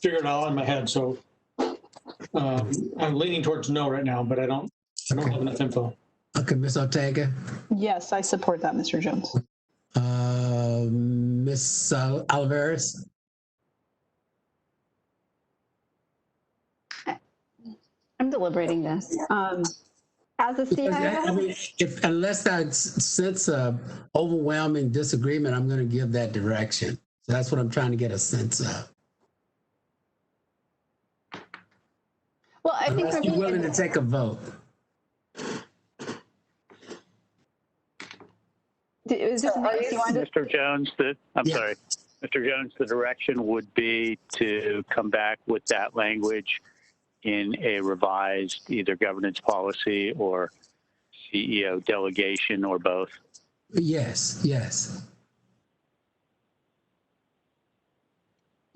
figure it out in my head, so I'm leaning towards no right now, but I don't have enough info. Okay, Ms. Ortega? Yes, I support that, Mr. Jones. Ms. Alvarez? I'm deliberating this. As a CIO, I mean, unless I sense a overwhelming disagreement, I'm going to give that direction. So that's what I'm trying to get a sense of. well, I think Unless you're willing to take a vote. Mr. Jones, I'm sorry. Mr. Jones, the direction would be to come back with that language in a revised either governance policy or CEO delegation or both. Yes, yes.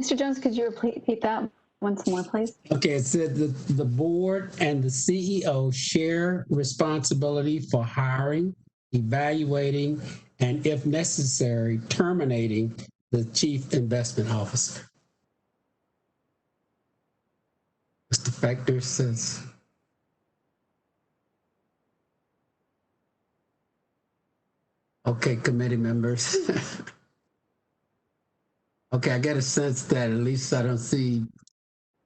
Mr. Jones, could you repeat that once more, please? Okay, it said the board and the CEO share responsibility for hiring, evaluating, and if necessary, terminating the chief investment officer. Mr. Factor says. Okay, committee members. Okay, I get a sense that at least I don't see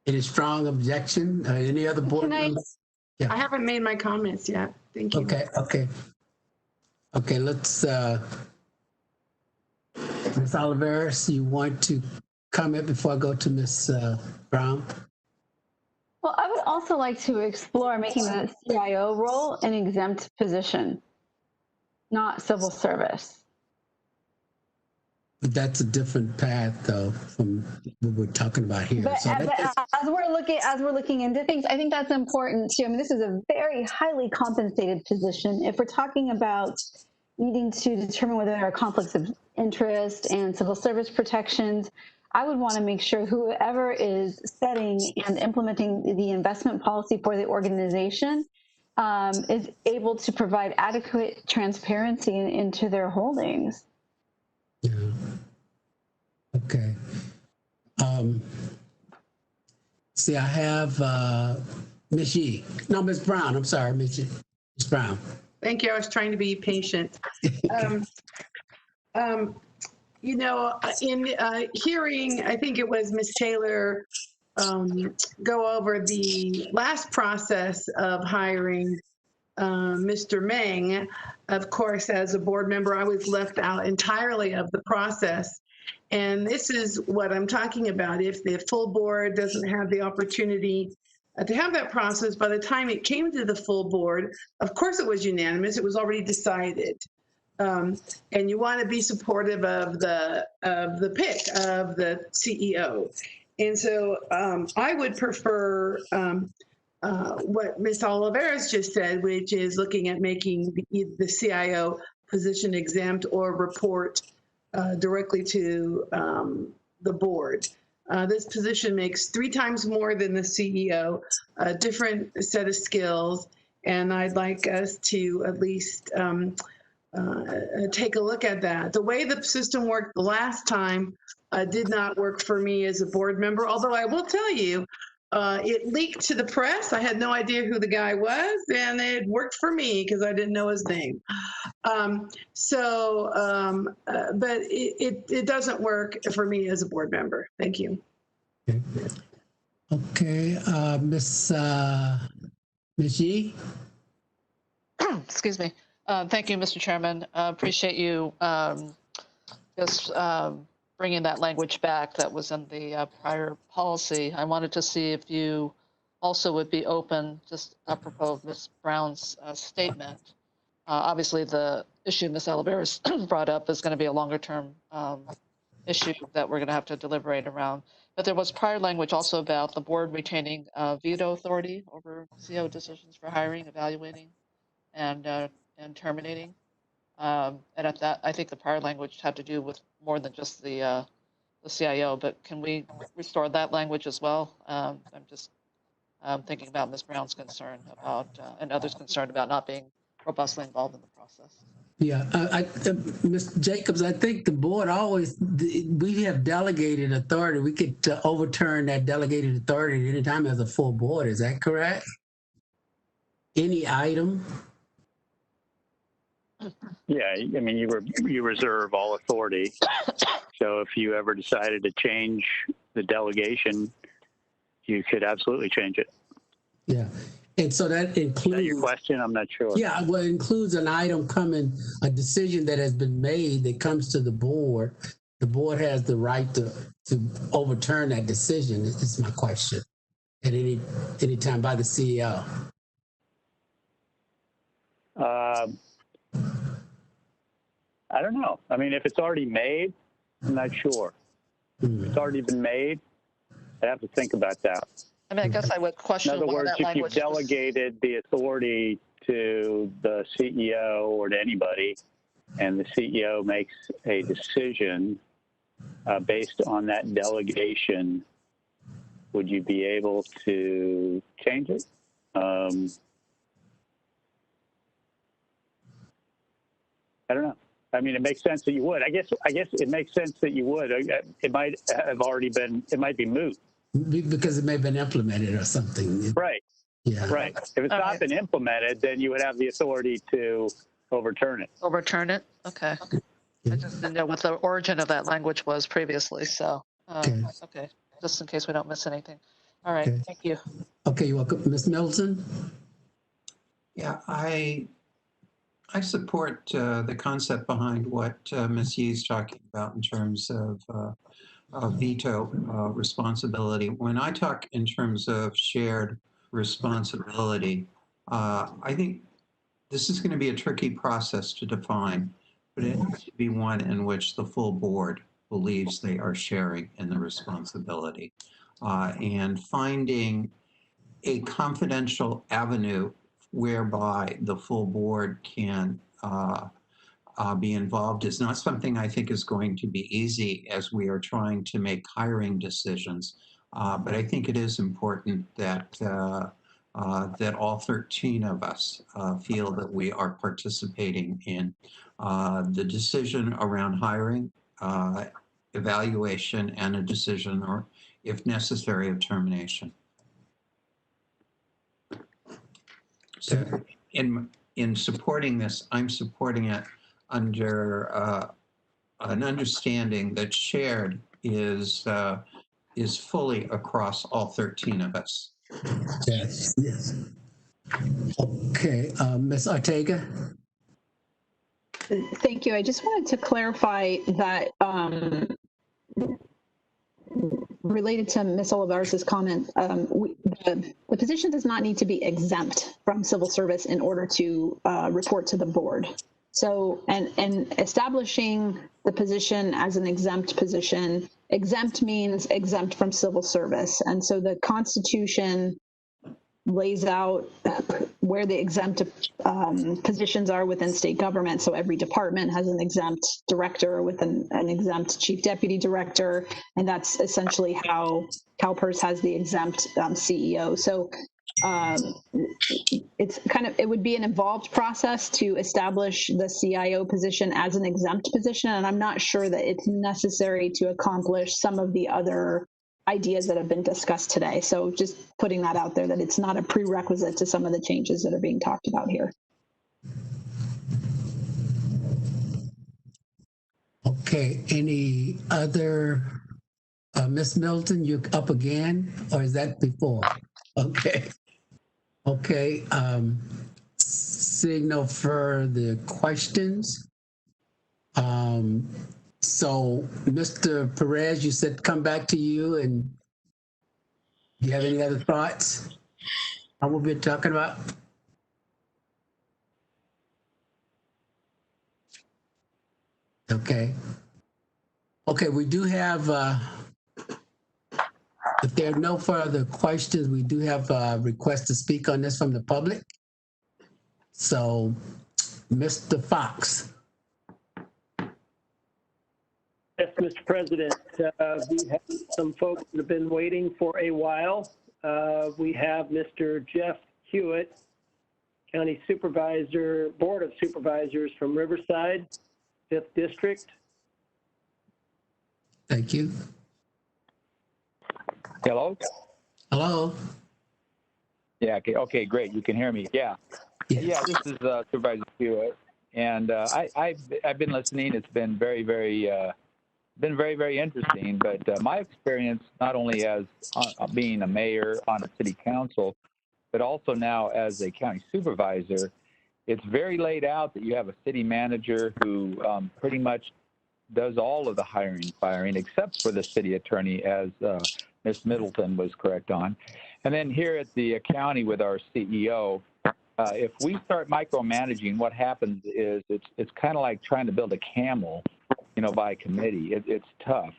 any strong objection. Any other board members? Yeah. I haven't made my comments yet. Thank you. Okay, let's, Ms. Oliveris, you want to comment before I go to Ms. Brown? Well, I would also like to explore making the CIO role an exempt position, not civil service. But that's a different path, though, from what we're talking about here. But, So as we're looking into things, I think that's important too. I mean, this is a very highly compensated position. If we're talking about needing to determine whether there are conflicts of interest and civil service protections, I would want to make sure whoever is setting and implementing the investment policy for the organization is able to provide adequate transparency into their holdings. Yeah. Okay. See, I have Ms. Yee. No, Ms. Brown. I'm sorry, Ms. Brown. Thank you. I was trying to be patient. You know, in hearing, I think it was Ms. Taylor go over the last process of hiring Mr. Meng. Of course, as a board member, I was left out entirely of the process. And this is what I'm talking about. If the full board doesn't have the opportunity to have that process, by the time it came to the full board, of course it was unanimous. It was already decided. And you want to be supportive of the pick of the CEO. And so I would prefer what Ms. Oliveris just said, which is looking at making the CIO position exempt or report directly to the board. This position makes 3 times more than the CEO, a different set of skills, and I'd like us to at least take a look at that. The way the system worked the last time did not work for me as a board member, although I will tell you, it leaked to the press. I had no idea who the guy was, and it worked for me because I didn't know his name. But it doesn't work for me as a board member. Thank you. Okay, Ms. Yee? Excuse me. Thank you, Mr. Chairman. Appreciate you just bringing that language back that was in the prior policy. I wanted to see if you also would be open, just apropos of Ms. Brown's statement. Obviously, the issue Ms. Oliveris brought up is going to be a longer-term issue that we're going to have to deliberate around. But there was prior language also about the board retaining veto authority over CEO decisions for hiring, evaluating, and terminating. And at that, I think the prior language had to do with more than just the CIO, but can we restore that language as well? I'm just thinking about Ms. Brown's concern about, and others' concerned about not being robustly involved in the process. Yeah, Ms. Jacobs, I think the board always, we have delegated authority. We could overturn that delegated authority at any time as a full board. Is that correct? Any item? Yeah, I mean, you reserve all authority. So if you ever decided to change the delegation, you could absolutely change it. Yeah. And so that includes... Is that your question? I'm not sure. Yeah, well, it includes an item coming, a decision that has been made that comes to the board. The board has the right to overturn that decision. Is my question. At any time by the CEO. I don't know. I mean, if it's already made, I'm not sure. It's already been made. I have to think about that. I mean, I guess I would question In other whether words, that if language you've delegated the authority to the CEO or to anybody, and the CEO makes a decision based on that delegation, would you be able to change it? I don't know. I mean, it makes sense that you would. I guess it makes sense that you would. It might have already been. It might be moot because it may have been implemented or something. Right. Yeah. Right. If it's not been implemented, then you would have the authority to overturn it. Overturn it? Okay. I just didn't know what the origin of that language was previously. So, okay. Just in case we don't miss anything. All right. Okay. Thank you. Okay. You're welcome. Ms. Middleton? Yeah, I support the concept behind what Ms. Yee is talking about in terms of veto responsibility. When I talk in terms of shared responsibility, I think this is going to be a tricky process to define, but it needs to be one in which the full board believes they are sharing in the responsibility. And finding a confidential avenue whereby the full board can be involved is not something I think is going to be easy as we are trying to make hiring decisions. But I think it is important that that all 13 of us feel that we are participating in the decision around hiring, evaluation, and a decision, or if necessary, of termination. So in supporting this, I'm supporting it under an understanding that shared is fully across all 13 of us. Yes. Yes. Okay. Ms. Ortega? Thank you. I just wanted to clarify that related to Ms. Olivares' comment, the position does not need to be exempt from civil service in order to report to the board. So, and establishing the position as an exempt position, exempt means exempt from civil service. And so the Constitution lays out where the exempt positions are within state government. So every department has an exempt director with an exempt chief deputy director, and that's essentially how CalPERS has the exempt CEO. So it's it would be an involved process to establish the CIO position as an exempt position, and I'm not sure that it's necessary to accomplish some of the other ideas that have been discussed today. So just putting that out there, that it's not a prerequisite to some of the changes that are being talked about here. Okay, any other, Ms. Middleton, you up again, or is that before? Okay. Okay, seeing no further questions. So, Mr. Perez, you said come back to you, and do you have any other thoughts on what we're talking about? Okay. Okay, we do have, if there are no further questions, we do have a request to speak on this from the public. So, Mr. Fox. Yes, Mr. President, we have some folks that have been waiting for a while. We have Mr. Jeff Hewitt, County Supervisor, Board of Supervisors from Riverside, 5th District. Thank you. Hello? Hello? Yeah, okay, great. You can hear me. Yeah. Yes. Yeah, this is Supervisor Hewitt. And I've been listening. It's been very, very interesting. But my experience, not only as being a mayor on a city council, but also now as a county supervisor, it's very laid out that you have a city manager who pretty much does all of the hiring and firing, except for the city attorney, as Ms. Middleton was correct on. And then here at the county with our CEO, if we start micromanaging, what happens is it's kind of like trying to build a camel, by committee. It's tough.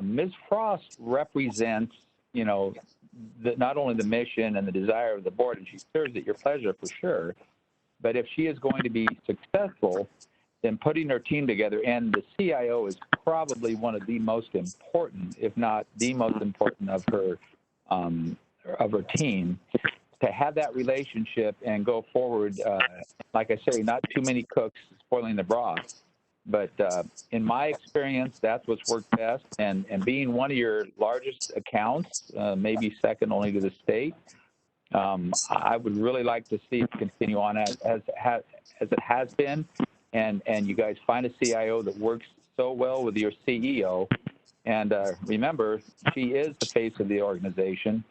Ms. Frost represents, not only the mission and the desire of the board, and she serves at your pleasure for sure, but if she is going to be successful in putting her team together, and the CIO is probably one of the most important, if not the most important of her team, to have that relationship and go forward, like I say, not too many cooks spoiling the broth. But in my experience, that's what's worked best. And being one of your largest accounts, maybe second only to the state, I would really like to see it continue on as it has been. And you guys find a CIO that works so well with your CEO. And remember, she is the face of the organization.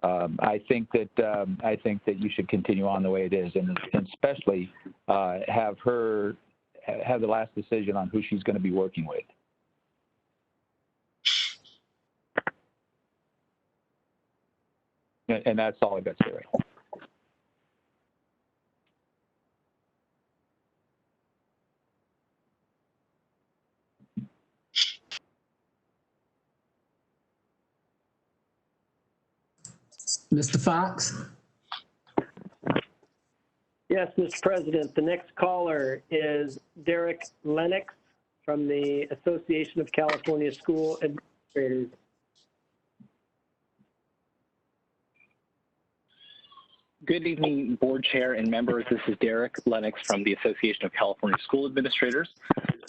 I think that you should continue on the way it is, and especially have her have the last decision on who she's going to be working with. And that's all I've got to say right now. Mr. Fox? Yes, Mr. President. The next caller is Derek Lennox from the Association of California School Administrators. Good evening, Board Chair and members. This is Derek Lennox from the Association of California School Administrators.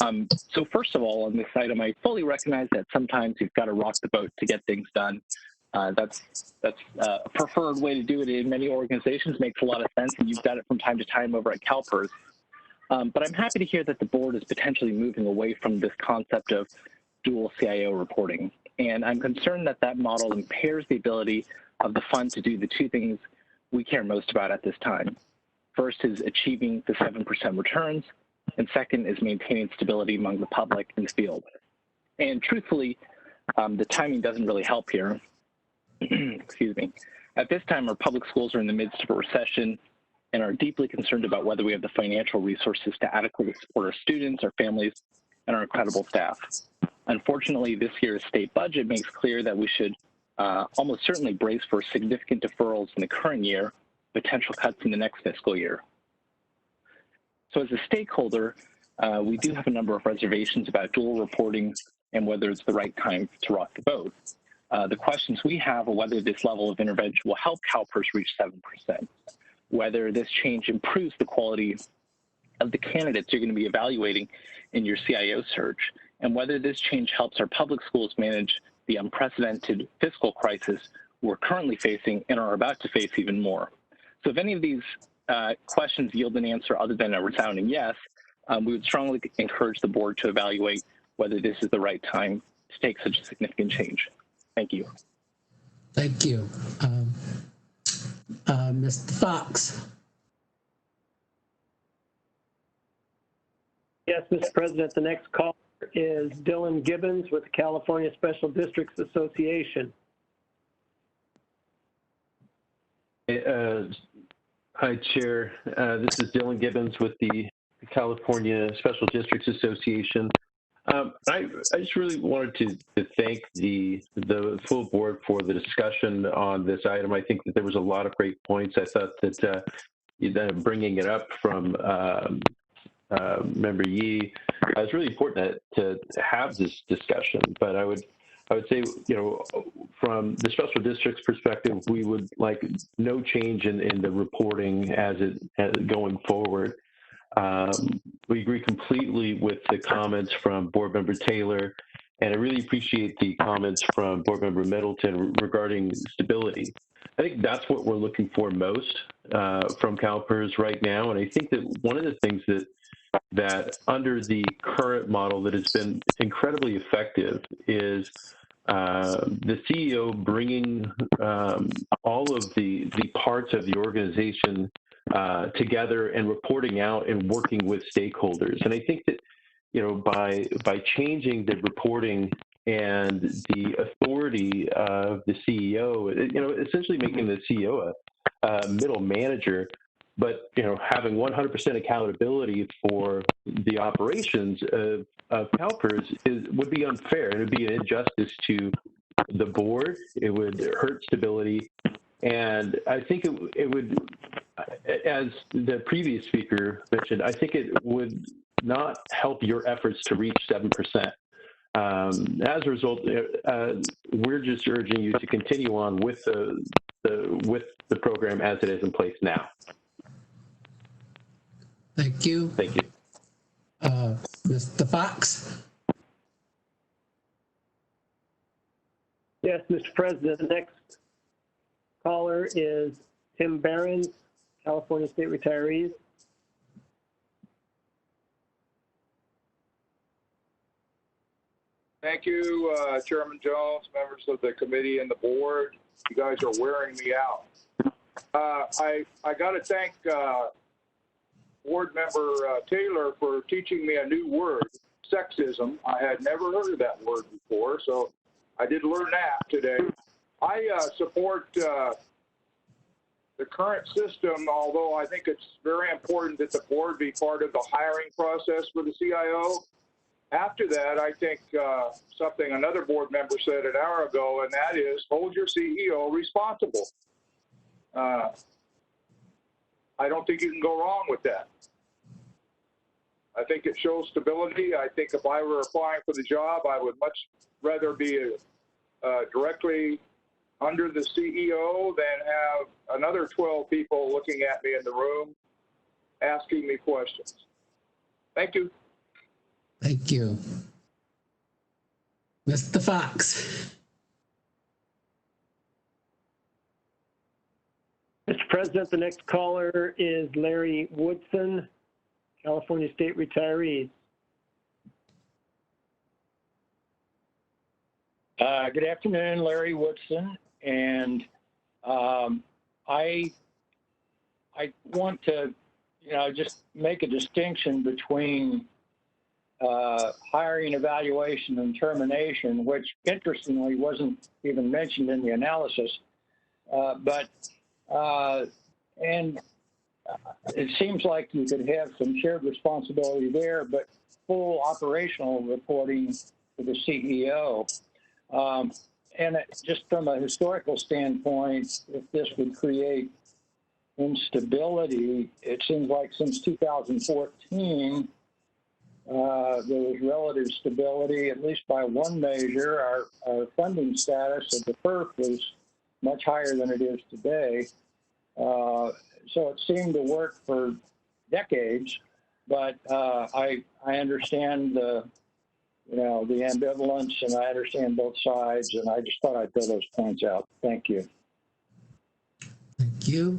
So first of all, on this item, I fully recognize that sometimes you've got to rock the boat to get things done. That's a preferred way to do it in many organizations, makes a lot of sense, and you've done it from time to time over at CalPERS. But I'm happy to hear that the board is potentially moving away from this concept of dual CIO reporting. And I'm concerned that that model impairs the ability of the fund to do the two things we care most about at this time. First is achieving the 7% returns, and second is maintaining stability among the public in the field. And truthfully, the timing doesn't really help here. Excuse me. At this time, our public schools are in the midst of a recession and are deeply concerned about whether we have the financial resources to adequately support our students, our families, and our incredible staff. Unfortunately, this year's state budget makes clear that we should almost certainly brace for significant deferrals in the current year, potential cuts in the next fiscal year. So as a stakeholder, we do have a number of reservations about dual reporting and whether it's the right time to rock the boat. The questions we have are whether this level of intervention will help CalPERS reach 7%, whether this change improves the quality of the candidates you're going to be evaluating in your CIO search, and whether this change helps our public schools manage the unprecedented fiscal crisis we're currently facing and are about to face even more. So if any of these questions yield an answer other than a resounding yes, we would strongly encourage the board to evaluate whether this is the right time to take such a significant change. Thank you. Thank you. Mr. Fox. Yes, Mr. President. The next caller is Dylan Gibbons with the California Special Districts Association. Hi, Chair. This is Dylan Gibbons with the California Special Districts Association. I just really wanted to thank the full board for the discussion on this item. I think that there was a lot of great points. I thought that bringing it up from Member Yee, it's really important to have this discussion. But I would say, from the special district's perspective, we would like no change in the reporting as going forward. We agree completely with the comments from Board Member Taylor, and I really appreciate the comments from Board Member Middleton regarding stability. I think that's what we're looking for most from CalPERS right now, and I think that one of the things that under the current model that has been incredibly effective is the CEO bringing all of the parts of the organization together and reporting out and working with stakeholders. And I think that, by changing the reporting and the authority of the CEO, essentially making the CEO a middle manager, but having 100% accountability for the operations of CalPERS would be unfair. It would be an injustice to the board. It would hurt stability, and I think it would, as the previous speaker mentioned, I think it would not help your efforts to reach 7%. As a result, we're just urging you to continue on with the program as it is in place now. Thank you. Thank you. Mr. Fox? Yes, Mr. President, the next caller is Tim Barron, California State Retirees. Thank you, Chairman Jones, members of the committee and the board. You guys are wearing me out. I got to thank board member Taylor for teaching me a new word, sexism. I had never heard of that word before, so I did learn that today. I support the current system, although I think it's very important that the board be part of the hiring process for the CIO. After that, I think something another board member said an hour ago, and that is hold your CEO responsible. I don't think you can go wrong with that. I think it shows stability. I think if I were applying for the job, I would much rather be directly under the CEO than have another 12 people looking at me in the room asking me questions. Thank you. Thank you. Mr. Fox? Mr. President, the next caller is Larry Woodson, California State Retirees. Good afternoon, Larry Woodson, and I want to, just make a distinction between hiring, evaluation, and termination, which interestingly wasn't even mentioned in the analysis, and it seems like you could have some shared responsibility there, but full operational reporting to the CEO. And just from a historical standpoint, if this would create instability, it seems like since 2014, there was relative stability, at least by one measure. Our funding status of the PERF was much higher than it is today. So it seemed to work for decades, but I understand the ambivalence, and I understand both sides, and I just thought I'd throw those points out. Thank you. Thank you.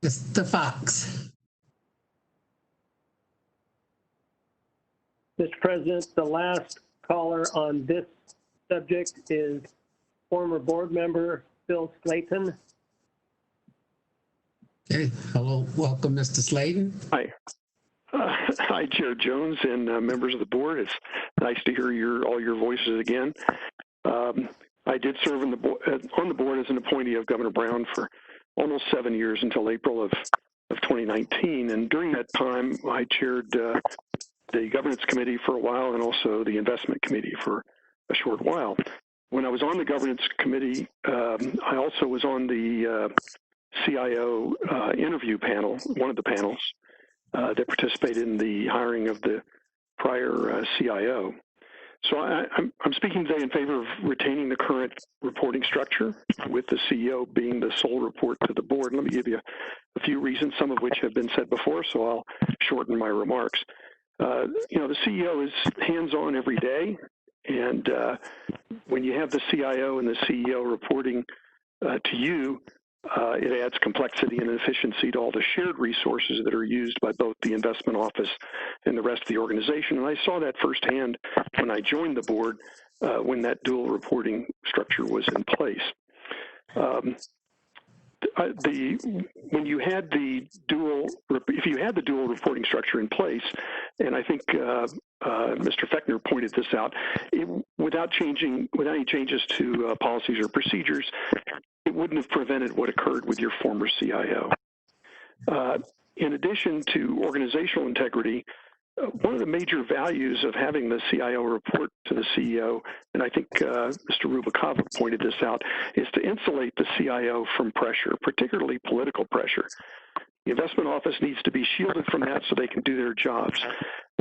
Mr. Fox? Mr. President, the last caller on this subject is former board member Phil Slayton. Okay, hello, welcome, Mr. Slayton. Hi. Hi, Chair Jones and members of the board. It's nice to hear all your voices again. I did serve on the board as an appointee of Governor Brown for almost 7 years until April of 2019. And during that time, I chaired the governance committee for a while and also the investment committee for a short while. When I was on the governance committee, I also was on the CIO interview panel, one of the panels that participated in the hiring of the prior CIO. So I'm speaking today in favor of retaining the current reporting structure with the CEO being the sole report to the board. Let me give you a few reasons, some of which have been said before, so I'll shorten my remarks. The CEO is hands-on every day, and when you have the CIO and the CEO reporting to you, it adds complexity and efficiency to all the shared resources that are used by both the investment office and the rest of the organization. And I saw that firsthand when I joined the board when that dual reporting structure was in place. When you had if you had the dual reporting structure in place, and I think Mr. Fechner pointed this out, without any changes to policies or procedures, it wouldn't have prevented what occurred with your former CIO. In addition to organizational integrity, one of the major values of having the CIO report to the CEO, and I think Mr. Rubikova pointed this out, is to insulate the CIO from pressure, particularly political pressure. The investment office needs to be shielded from that so they can do their jobs.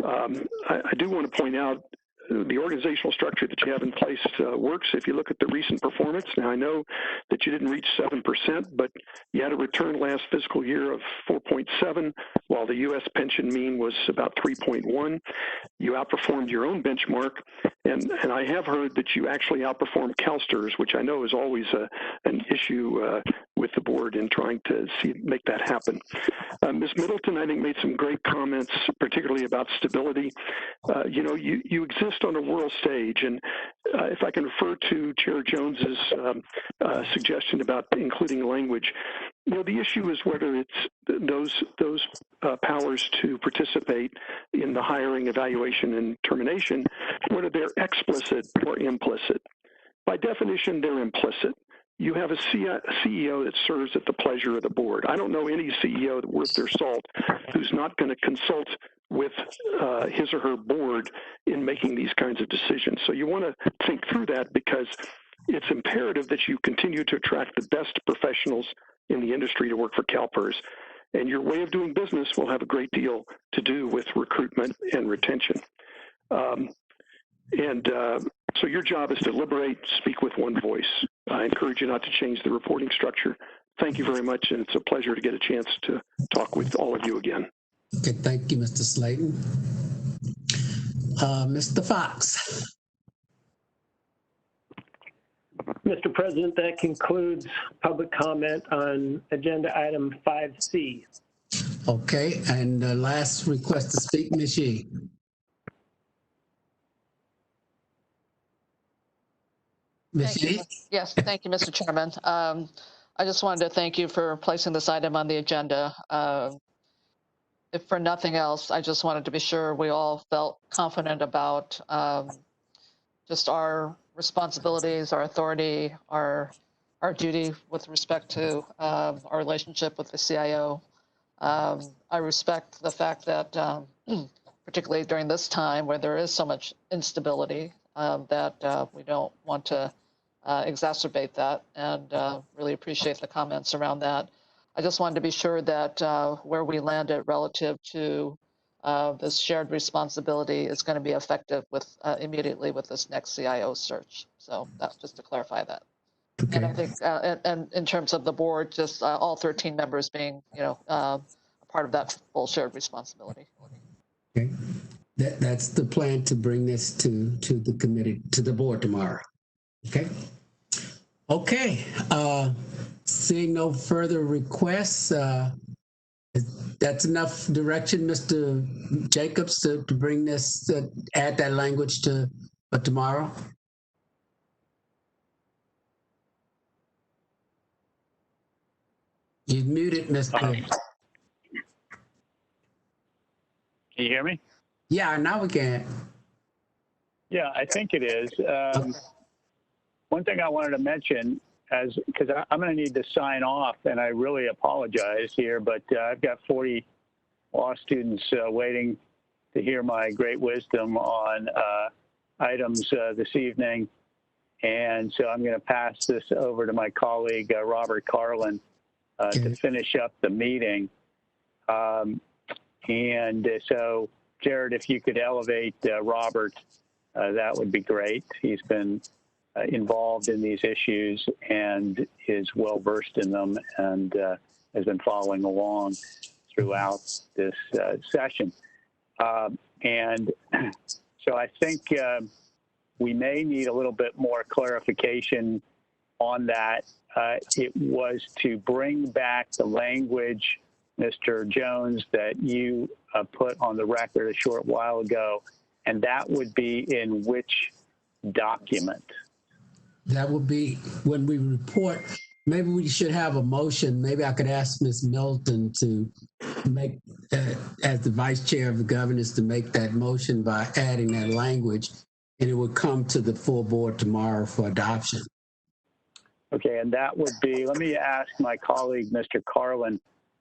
I do want to point out the organizational structure that you have in place works if you look at the recent performance. Now, I know that you didn't reach 7%, but you had a return last fiscal year of 4.7, while the U.S. pension mean was about 3.1. You outperformed your own benchmark, and I have heard that you actually outperformed CalSTRS, which I know is always an issue with the board in trying to make that happen. Ms. Middleton, I think, made some great comments, particularly about stability. You know, you exist on a world stage, and if I can refer to Chair Jones's suggestion about including language, you know, the issue is whether it's those powers to participate in the hiring, evaluation, and termination, whether they're explicit or implicit. By definition, they're implicit. You have a CEO that serves at the pleasure of the board. I don't know any CEO that's worth their salt who's not going to consult with his or her board in making these kinds of decisions. So you want to think through that, because it's imperative that you continue to attract the best professionals in the industry to work for CalPERS. And your way of doing business will have a great deal to do with recruitment and retention. So your job is to liberate, speak with one voice. I encourage you not to change the reporting structure. Thank you very much, and it's a pleasure to get a chance to talk with all of you again. Okay, thank you, Mr. Slayton. Mr. Fox. Mr. President, that concludes public comment on agenda item 5C. Okay, and the last request to speak, Ms. Yee. Ms. Yee? Yes, thank you, Mr. Chairman. I just wanted to thank you for placing this item on the agenda. If for nothing else, I just wanted to be sure we all felt confident about just our responsibilities, our authority, our duty with respect to our relationship with the CIO. I respect the fact that, particularly during this time where there is so much instability, that we don't want to exacerbate that, and really appreciate the comments around that. I just wanted to be sure that where we landed relative to this shared responsibility is going to be effective with immediately with this next CIO search. So that's just to clarify that. Okay. And I think, and in terms of the board, just all 13 members being, you know, a part of that full shared responsibility. Okay, that's the plan, to bring this to the committee, to the board tomorrow. Okay. Okay. Seeing no further requests, that's enough direction, Mr. Jacobs, to bring this, add that language to tomorrow. You're muted, Mr. Can you hear me? Yeah, now we can. Yeah, I think it is. One thing I wanted to mention, because I'm going to need to sign off, and I really apologize here, but I've got 40 law students waiting to hear my great wisdom on items this evening. And so I'm going to pass this over to my colleague, Robert Carlin, to finish up the meeting. And so, Jared, if you could elevate Robert, that would be great. He's been involved in these issues and is well versed in them, and has been following along throughout this session. And so I think we may need a little bit more clarification on that. It was to bring back the language, Mr. Jones, that you put on the record a short while ago, and that would be in which document? That would be when we report. Maybe we should have a motion. Maybe I could ask Ms. Milton to make, as the vice chair of the governance, to make that motion by adding that language, and it would come to the full board tomorrow for adoption. Okay, and that would be, let me ask my colleague, Mr. Carlin,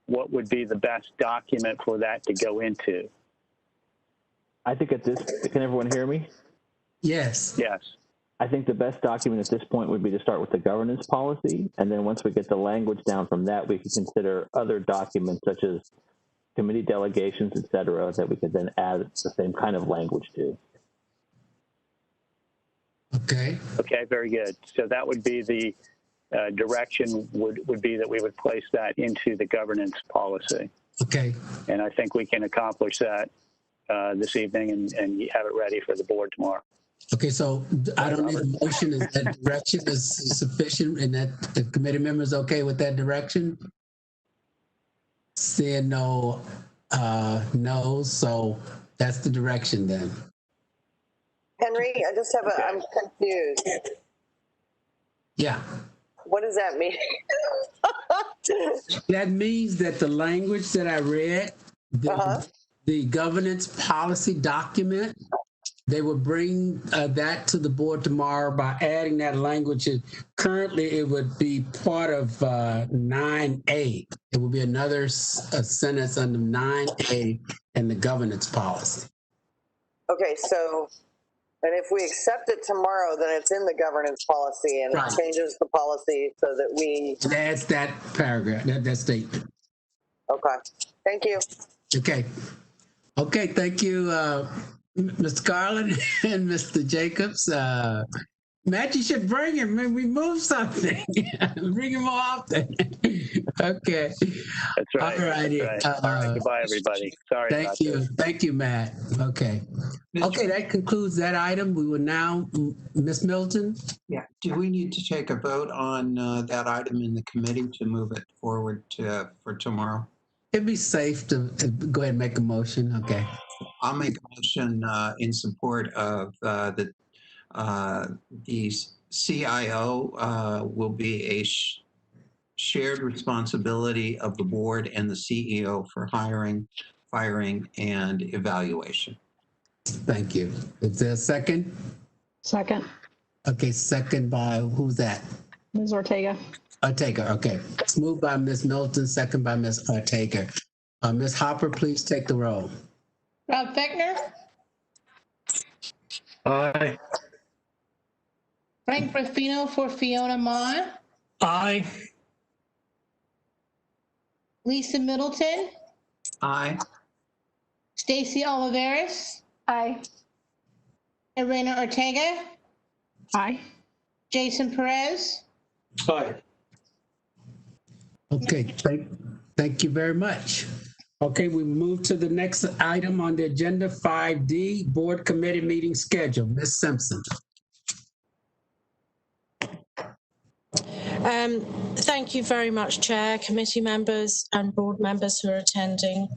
what would be the best document for that to go into? I think can everyone hear me? Yes. Yes. I think the best document at this point would be to start with the governance policy. And then once we get the language down from that, we can consider other documents such as committee delegations, et cetera, that we could then add the same kind of language to. Okay. Okay, very good. So that would be the direction would be that we would place that into the governance policy. Okay. And I think we can accomplish that this evening and have it ready for the board tomorrow. Okay, so I don't need a motion. Is that direction is sufficient and that the committee members okay with that direction? Seeing no no's, so that's the direction then. Henry, I just have I'm confused. Yeah. What does that mean? That means that the language that I read, the governance policy document, they will bring that to the board tomorrow by adding that language. Currently, it would be part of 9A. It will be another sentence under 9A in the governance policy. Okay, so, and if we accept it tomorrow, then it's in the governance policy and it changes the policy so that we... That's that paragraph, that statement. Okay, thank you. Okay. Okay, thank you, Mr. Garland and Mr. Jacobs. Matt, you should bring him. Maybe move something. Bring him more often. Okay. That's right. All righty. That's right. All right. Goodbye, everybody. Sorry about Thank you. this. Thank you, Matt. Okay. Okay, that concludes that item. We will now, Ms. Milton. Yeah. Do we need to take a vote on that item in the committee to move it forward for tomorrow? It'd be safe to go ahead and make a motion. Okay. I'll make a motion in support of the CIO will be a shared responsibility of the board and the CEO for hiring, firing, and evaluation. Thank you. Is there a second? Second. Okay, second by, who's that? Ms. Ortega. Ortega, okay. It's moved by Ms. Milton, second by Ms. Ortega. Ms. Hopper, please take the roll. Rob Fechner. Aye. Frank Ruffino for Fiona Ma. Aye. Lisa Middleton. Aye. Stacy Oliveris. Aye. Irena Ortega. Aye. Jason Perez. Aye. Okay, thank you very much. Okay, we move to the next item on the agenda, 5D, board committee meeting schedule. Ms. Simpson. Thank you very much, Chair, committee members and board members who are attending.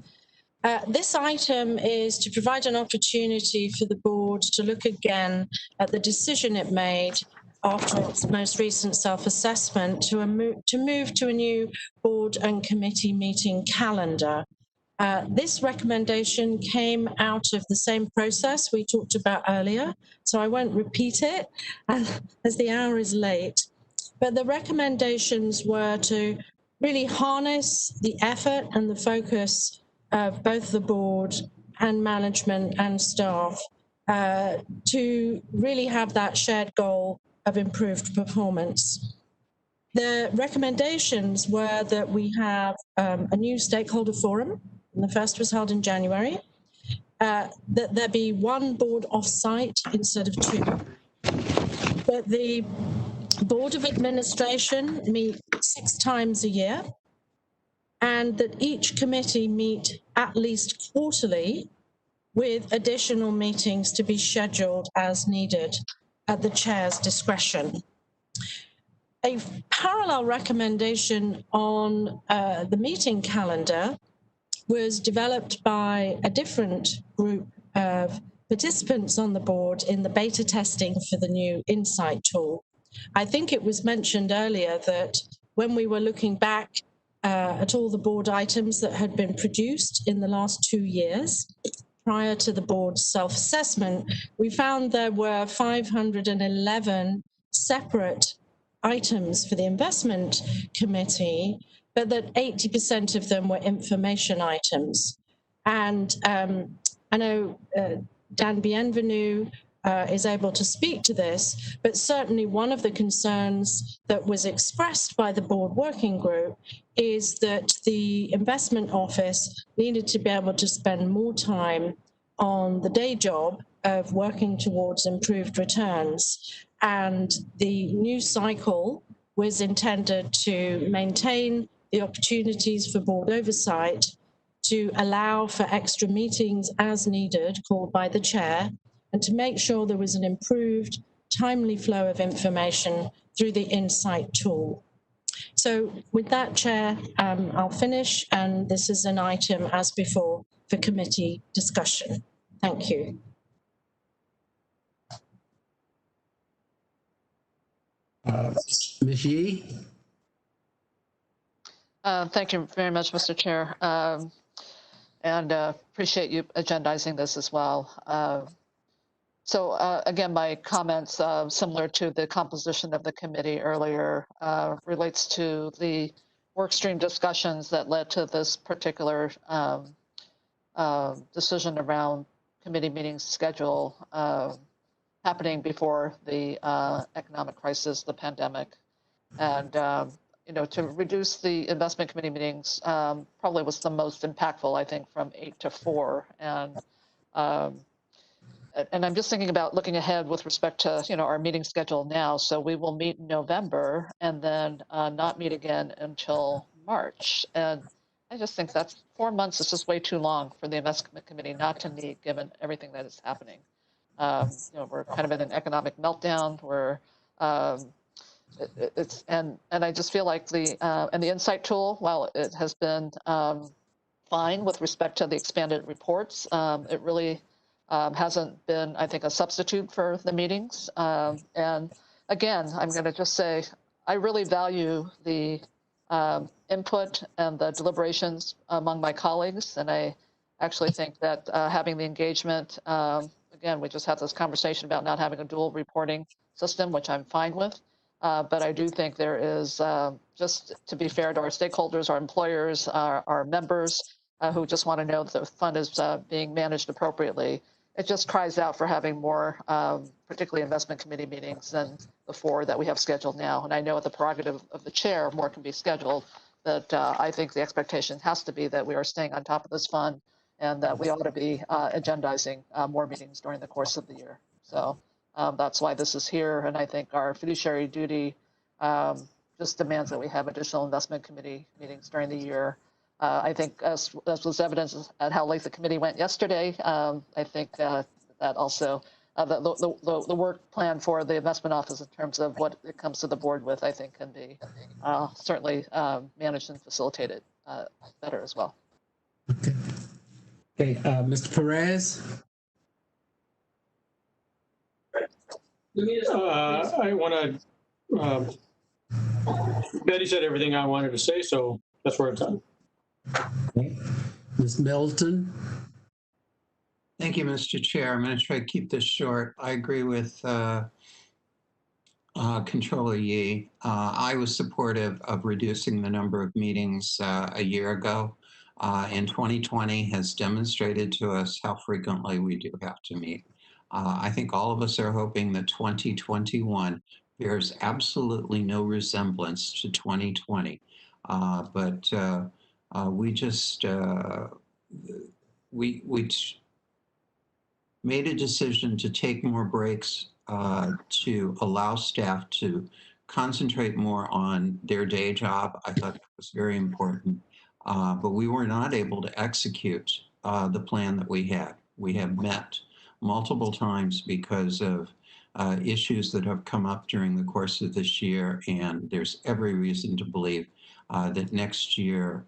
This item is to provide an opportunity for the board to look again at the decision it made after its most recent self-assessment to move to a new board and committee meeting calendar. This recommendation came out of the same process we talked about earlier, so I won't repeat it as the hour is late. But the recommendations were to really harness the effort and the focus of both the board and management and staff to really have that shared goal of improved performance. The recommendations were that we have a new stakeholder forum, and the first was held in January, that there be one board off-site instead of two, that the Board of Administration meet 6 times a year, and that each committee meet at least quarterly with additional meetings to be scheduled as needed at the chair's discretion. A parallel recommendation on the meeting calendar was developed by a different group of participants on the board in the beta testing for the new Insight tool. I think it was mentioned earlier that when we were looking back at all the board items that had been produced in the last 2 years, prior to the board's self-assessment, we found there were 511 separate items for the investment committee but that 80% of them were information items. And I know Dan Bienvenu is able to speak to this, but certainly one of the concerns that was expressed by the board working group is that the investment office needed to be able to spend more time on the day job of working towards improved returns. And the new cycle was intended to maintain the opportunities for board oversight, to allow for extra meetings as needed, called by the chair, and to make sure there was an improved, timely flow of information through the Insight tool. So with that, Chair, I'll finish, and this is an item, as before, for committee discussion. Thank you. Ms. Yee? Thank you very much, Mr. Chair, and appreciate you agendizing this as well. So again, my comments, similar to the composition of the committee earlier, relates to the workstream discussions that led to this particular decision around committee meeting schedule happening before the economic crisis, the pandemic. And you know, to reduce the investment committee meetings probably was the most impactful, I think, from 8 to 4. And I'm just thinking about looking ahead with respect to, you know, our meeting schedule now. So we will meet in November and then not meet again until March. And I just think that's 4 months is just way too long for the investment committee not to meet, given everything that is happening. You know, we're kind of in an economic meltdown. We're and I just feel like the Insight tool, while it has been fine with respect to the expanded reports, it really hasn't been, I think, a substitute for the meetings. And again, I'm going to just say, I really value the input and the deliberations among my colleagues. And I actually think that having the engagement, again, we just had this conversation about not having a dual reporting system, which I'm fine with. But I do think there is, just to be fair to our stakeholders, our employers, our members who just want to know that the fund is being managed appropriately. It just cries out for having more, particularly investment committee meetings than the 4 that we have scheduled now. And I know at the prerogative of the chair, more can be scheduled, but I think the expectation has to be that we are staying on top of this fund and that we ought to be agendizing more meetings during the course of the year. So that's why this is here. And I think our fiduciary duty just demands that we have additional investment committee meetings during the year. I think as was evidenced at how late the committee went yesterday, I think that also the work plan for the investment office in terms of what it comes to the board with, I think can be certainly managed and facilitated better as well. Okay, Mr. Perez? I want to, Betty said everything I wanted to say, so that's where it's at. Okay. Ms. Milton? Thank you, Mr. Chair. I'm going to try to keep this short. I agree with Controller Yee. I was supportive of reducing the number of meetings a year ago. And 2020 has demonstrated to us how frequently we do have to meet. I think all of us are hoping that 2021 bears absolutely no resemblance to 2020. But we just we made a decision to take more breaks to allow staff to concentrate more on their day job. I thought that was very important, but we were not able to execute the plan that we had. We have met multiple times because of issues that have come up during the course of this year, and there's every reason to believe that next year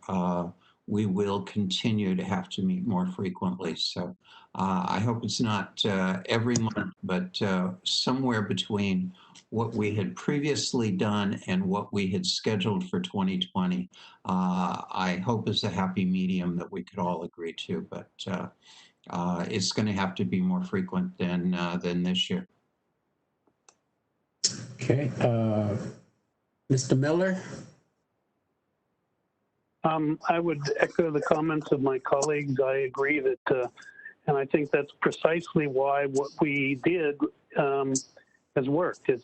we will continue to have to meet more frequently. So I hope it's not every month, but somewhere between what we had previously done and what we had scheduled for 2020, I hope is a happy medium that we could all agree to, but it's going to have to be more frequent than this year. Okay, Mr. Miller? I would echo the comments of my colleagues. I agree that, and I think that's precisely why what we did has worked. It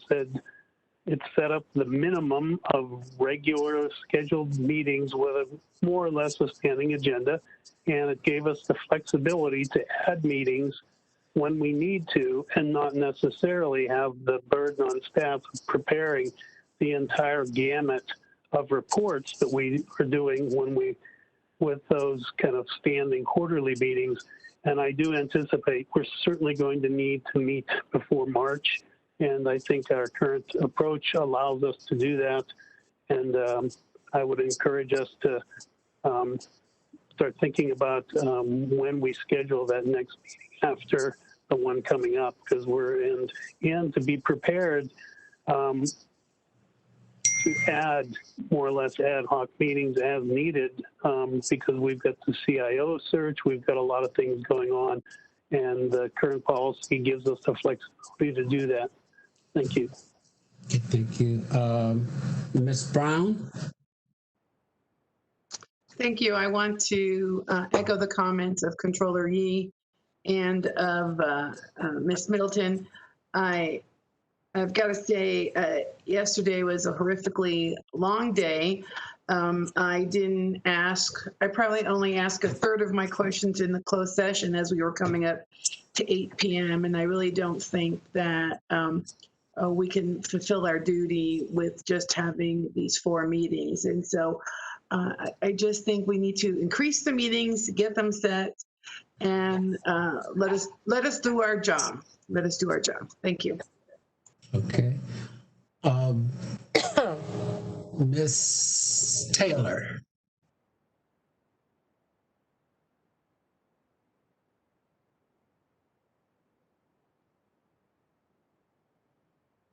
set up the minimum of regular scheduled meetings with a more or less a standing agenda, and it gave us the flexibility to add meetings when we need to and not necessarily have the burden on staff of preparing the entire gamut of reports that we are doing with those kind of standing quarterly meetings. And I do anticipate we're certainly going to need to meet before March. And I think our current approach allows us to do that. And I would encourage us to start thinking about when we schedule that next meeting after the one coming up, because we're in to be prepared to add more or less ad hoc meetings as needed, because we've got the CIO search, we've got a lot of things going on, and the current policy gives us the flexibility to do that. Thank you. Thank you. Ms. Brown? Thank you. I want to echo the comments of Controller Yee and of Ms. Middleton. I've got to say, yesterday was a horrifically long day. I probably only asked a third of my questions in the closed session as we were coming up to 8 p.m. And I really don't think that we can fulfill our duty with just having these 4 meetings. And so I just think we need to increase the meetings, get them set, and let us do our job. Let us do our job. Thank you. Okay. Ms. Taylor.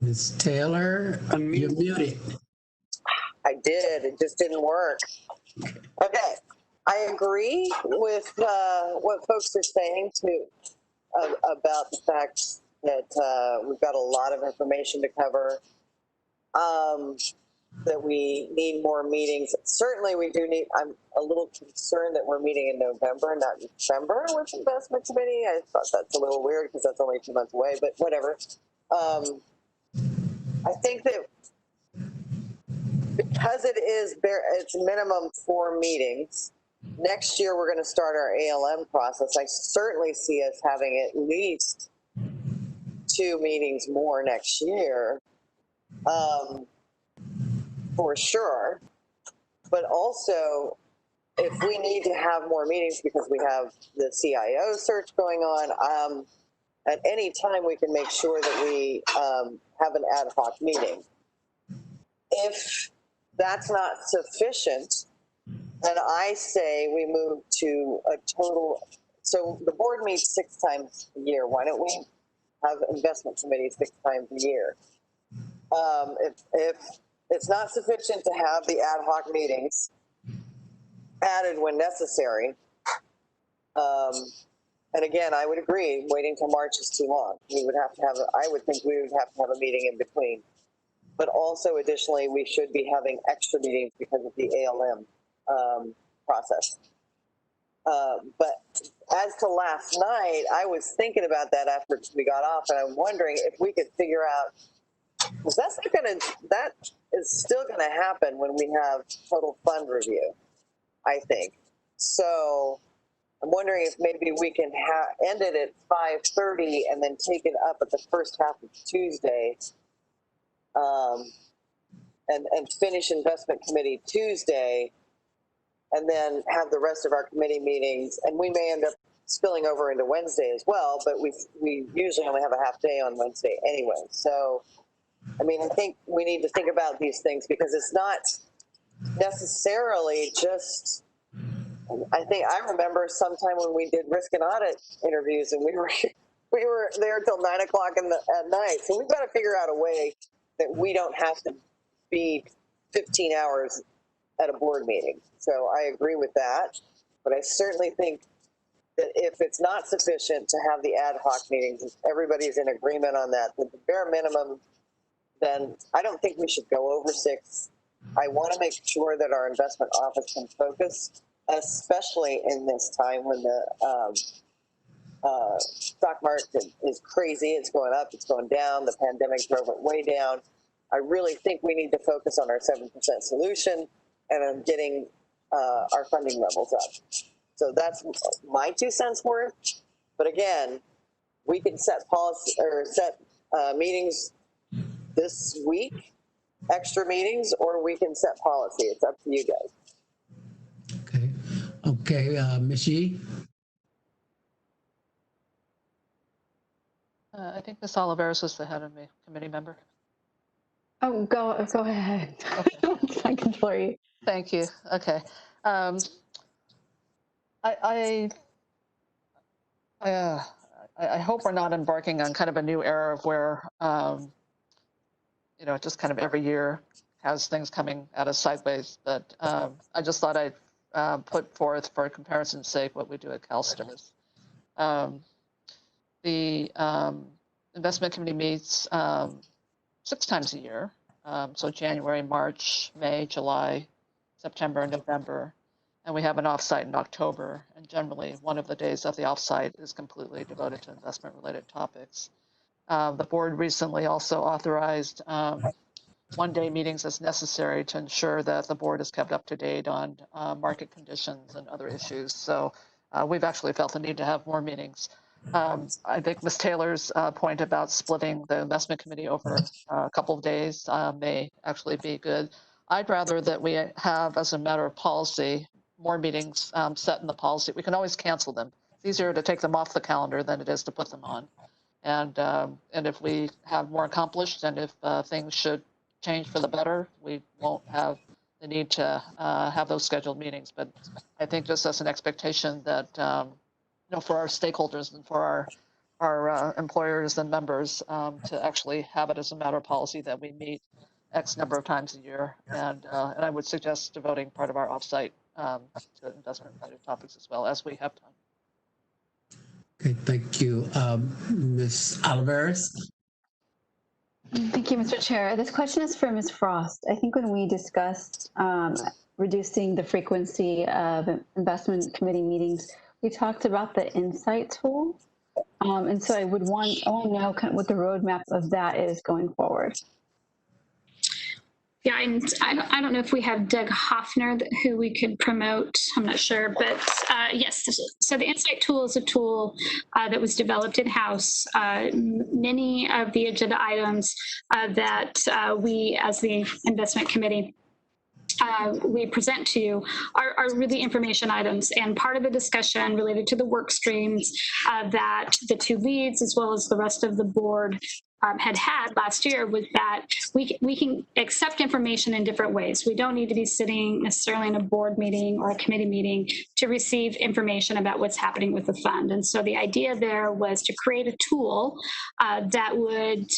Ms. Taylor, you're muted. I did. It just didn't work. Okay. I agree with what folks are saying too about the fact that we've got a lot of information to cover, that we need more meetings. Certainly we do need, I'm a little concerned that we're meeting in November, not December with investment committee. I thought that's a little weird because that's only 2 months away, but whatever. I think that because it's minimum 4 meetings, next year we're going to start our ALM process. I certainly see us having at least 2 meetings more next year, for sure. But also, if we need to have more meetings because we have the CIO search going on, at any time we can make sure that we have an ad hoc meeting. If that's not sufficient, then I say we move to a total. So the board meets 6 times a year. Why don't we have investment committees 6 times a year? If it's not sufficient to have the ad hoc meetings added when necessary, and again, I would agree, waiting till March is too long. We would have to have, I would think we would have to have a meeting in between. But also, additionally, we should be having extra meetings because of the ALM process. But as to last night, I was thinking about that after we got off, and I'm wondering if we could figure out, because that is still gonna happen when we have total fund review, I think. So I'm wondering if maybe we can end it at 5:30 and then take it up at the first half of Tuesday, and finish investment committee Tuesday, and then have the rest of our committee meetings. And we may end up spilling over into Wednesday as well, but we usually only have a half day on Wednesday anyway. So, I mean, I think we need to think about these things because it's not necessarily just, I think I remember sometime when we did risk and audit interviews and we were there till 9 o'clock at night. So we've got to figure out a way that we don't have to be 15 hours at a board meeting. So I agree with that, but I certainly think that if it's not sufficient to have the ad hoc meetings, if everybody's in agreement on that, the bare minimum, then I don't think we should go over 6. I want to make sure that our investment office can focus, especially in this time when the stock market is crazy. It's going up, it's going down. The pandemic drove it way down. I really think we need to focus on our 7% solution and on getting our funding levels up. So that's my 2 cents worth. But again, we can set policy or set meetings this week, extra meetings, or we can set policy. It's up to you guys. Okay. Okay, Ms. Yee? I think Ms. Oliveris was the head of the committee member. Oh, go ahead. Okay. I can hear you. Thank you. Okay. I hope we're not embarking on kind of a new era of where, just kind of every year has things coming at us sideways. But I just thought I'd put forth, for comparison's sake, what we do at CalSTRS. The investment committee meets 6 times a year. So January, March, May, July, September, and November. And we have an offsite in October. And generally, one of the days of the offsite is completely devoted to investment-related topics. The board recently also authorized one-day meetings as necessary to ensure that the board is kept up to date on market conditions and other issues. So we've actually felt the need to have more meetings. I think Ms. Taylor's point about splitting the investment committee over a couple of days may actually be good. I'd rather that we have, as a matter of policy, more meetings set in the policy. We can always cancel them. It's easier to take them off the calendar than it is to put them on. And if we have more accomplished, and if things should change for the better, we won't have the need to have those scheduled meetings. But I think just as an expectation that for our stakeholders and for our employers and members to actually have it as a matter of policy that we meet X number of times a year. And I would suggest devoting part of our offsite to investment-related topics as well, as we have done. Okay, thank you. Ms. Oliveris? Thank you, Mr. Chair. This question is for Ms. Frost. I think when we discussed reducing the frequency of investment committee meetings, we talked about the insight tool. And so I want to know kind of what the roadmap of that is going forward. Yeah, and I don't know if we have Doug Hoffner who we could promote. I'm not sure, but yes. So the Insight tool is a tool that was developed in-house. Many of the agenda items that we, as the investment committee, we present to you are really information items, and part of the discussion related to the work streams that the 2 leads as well as the rest of the board had last year was that we can accept information in different ways. We don't need to be sitting necessarily in a board meeting or a committee meeting to receive information about what's happening with the fund. And so the idea there was to create a tool that would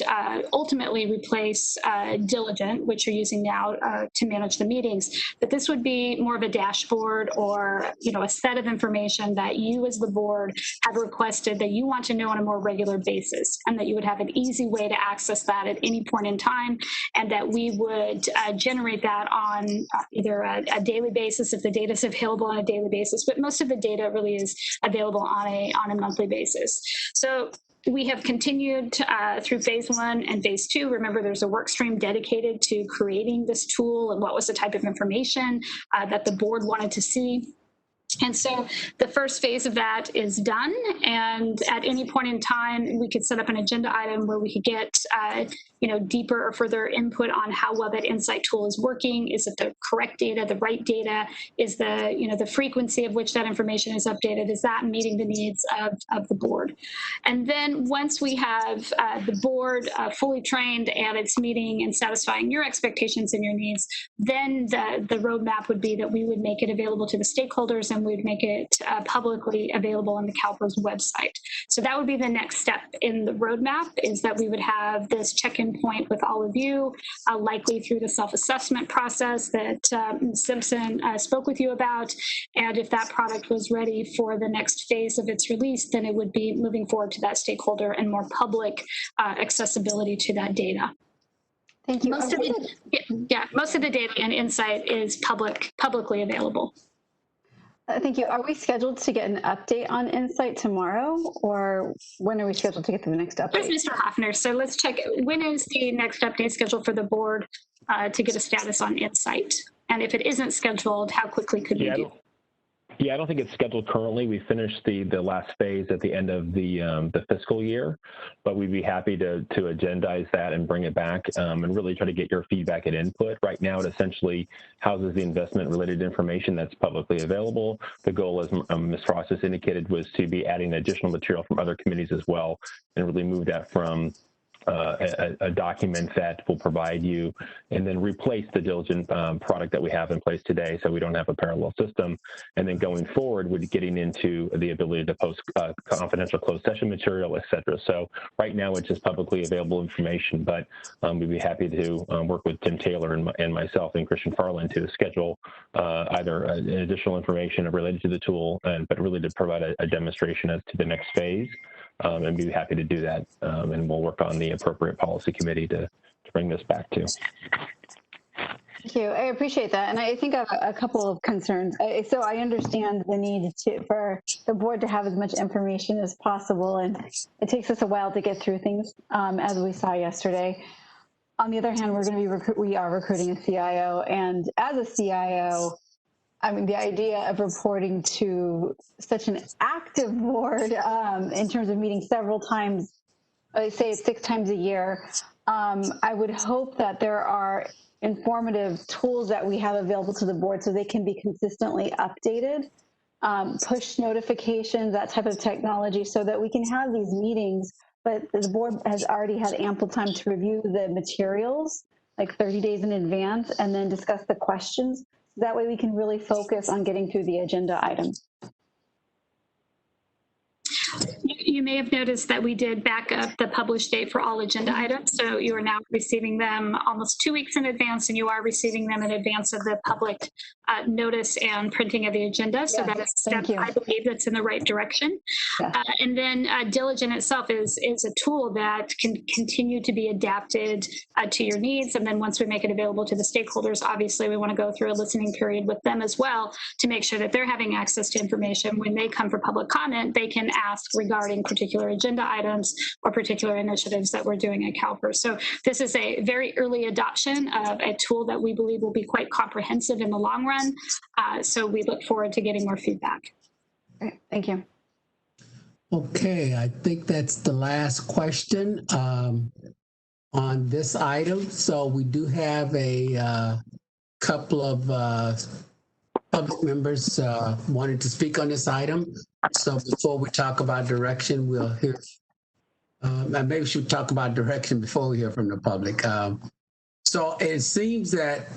ultimately replace Diligent, which you're using now to manage the meetings. But this would be more of a dashboard or a set of information that you as the board have requested that you want to know on a more regular basis, and that you would have an easy way to access that at any point in time, and that we would generate that on either a daily basis if the data is available on a daily basis, but most of the data really is available on a monthly basis. So we have continued through phase 1 and phase 2. Remember, there's a work stream dedicated to creating this tool and what was the type of information that the board wanted to see. And so the first phase of that is done, and at any point in time, we could set up an agenda item where we could get deeper or further input on how well that Insight tool is working. Is it the correct data, the right data? Is the frequency of which that information is updated? Is that meeting the needs of the board? And then once we have the board fully trained and it's meeting and satisfying your expectations and your needs, then the roadmap would be that we would make it available to the stakeholders, and we'd make it publicly available on the CalPERS website. So that would be the next step in the roadmap, is that we would have this check-in point with all of you, likely through the self-assessment process that Ms. Simpson spoke with you about. And if that product was ready for the next phase of its release, then it would be moving forward to that stakeholder and more public accessibility to that data. Thank you. Most of the data and insight is publicly available. Thank you. Are we scheduled to get an update on Insight tomorrow, or when are we scheduled to get to the next update? Where's Mr. Hoffner? So let's check. When is the next update scheduled for the board to get a status on Insight? And if it isn't scheduled, how quickly could we do? Yeah, I don't think it's scheduled currently. We finished the last phase at the end of the fiscal year, but we'd be happy to agendize that and bring it back and really try to get your feedback and input. Right now, it essentially houses the investment-related information that's publicly available. The goal, as Ms. Frost has indicated, was to be adding additional material from other committees as well, and really move that from a document that will provide you and then replace the diligent product that we have in place today, so we don't have a parallel system. And then going forward with getting into the ability to post confidential closed session material, et cetera. So right now it's just publicly available information, but we'd be happy to work with Tim Taylor and myself and Christian Farland to schedule either additional information related to the tool, but really to provide a demonstration as to the next phase. And be happy to do that. And we'll work on the appropriate policy committee to bring this back to. Thank you. I appreciate that. And I think I have a couple of concerns. So I understand the need for the board to have as much information as possible. And it takes us a while to get through things, as we saw yesterday. On the other hand, we are recruiting a CIO. And as a CIO, I mean, the idea of reporting to such an active board in terms of meeting several times, I say it's 6 times a year, I would hope that there are informative tools that we have available to the board so they can be consistently updated, push notifications, that type of technology, so that we can have these meetings, but the board has already had ample time to review the materials, like 30 days in advance, and then discuss the questions. That way we can really focus on getting through the agenda items. You may have noticed that we did back up the published date for all agenda items. So you are now receiving them almost 2 weeks in advance, and you are receiving them in advance of the public notice and printing of the agenda. So that is a step, I believe, that's in the right direction. And then Diligent itself is a tool that can continue to be adapted to your needs. And then once we make it available to the stakeholders, obviously we want to go through a listening period with them as well to make sure that they're having access to information. When they come for public comment, they can ask regarding particular agenda items or particular initiatives that we're doing at CalPERS. So this is a very early adoption of a tool that we believe will be quite comprehensive in the long run. So we look forward to getting more feedback. Great. Thank you. Okay, I think that's the last question on this item. So we do have a couple of public members wanting to speak on this item. So before we talk about direction, we'll hear, maybe we should talk about direction before we hear from the public. So it seems that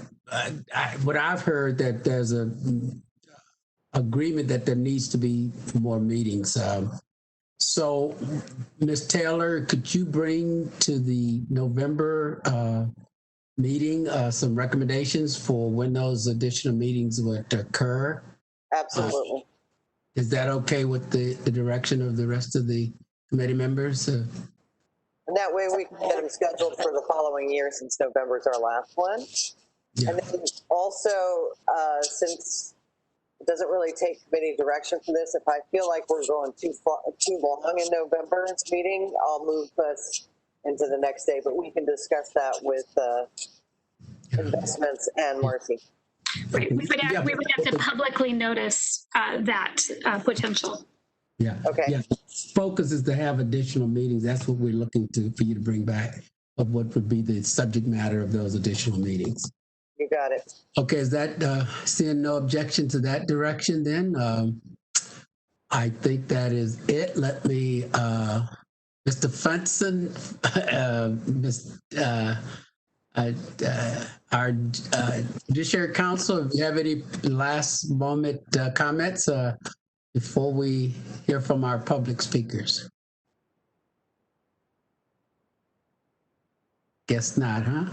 what I've heard, that there's a agreement that there needs to be more meetings. So Ms. Taylor, could you bring to the November meeting some recommendations for when those additional meetings would occur? Absolutely. Is that okay with the direction of the rest of the committee members? And that way we can get them scheduled for the following year, since November is our last one. Yeah. And then also, since it doesn't really take committee direction for this, if I feel like we're going too long in November's meeting, I'll move us into the next day, but we can discuss that with investments and Marcy. Right. We would have to publicly notice that potential. Yeah. Okay. Yeah. Focus is to have additional meetings. That's what we're looking for you to bring back, of what would be the subject matter of those additional meetings. You got it. Okay. Is that seeing no objection to that direction then? I think that is it. Let me, Mr. Funson, our Judiciary Council, if you have any last moment comments before we hear from our public speakers. Guess not, huh?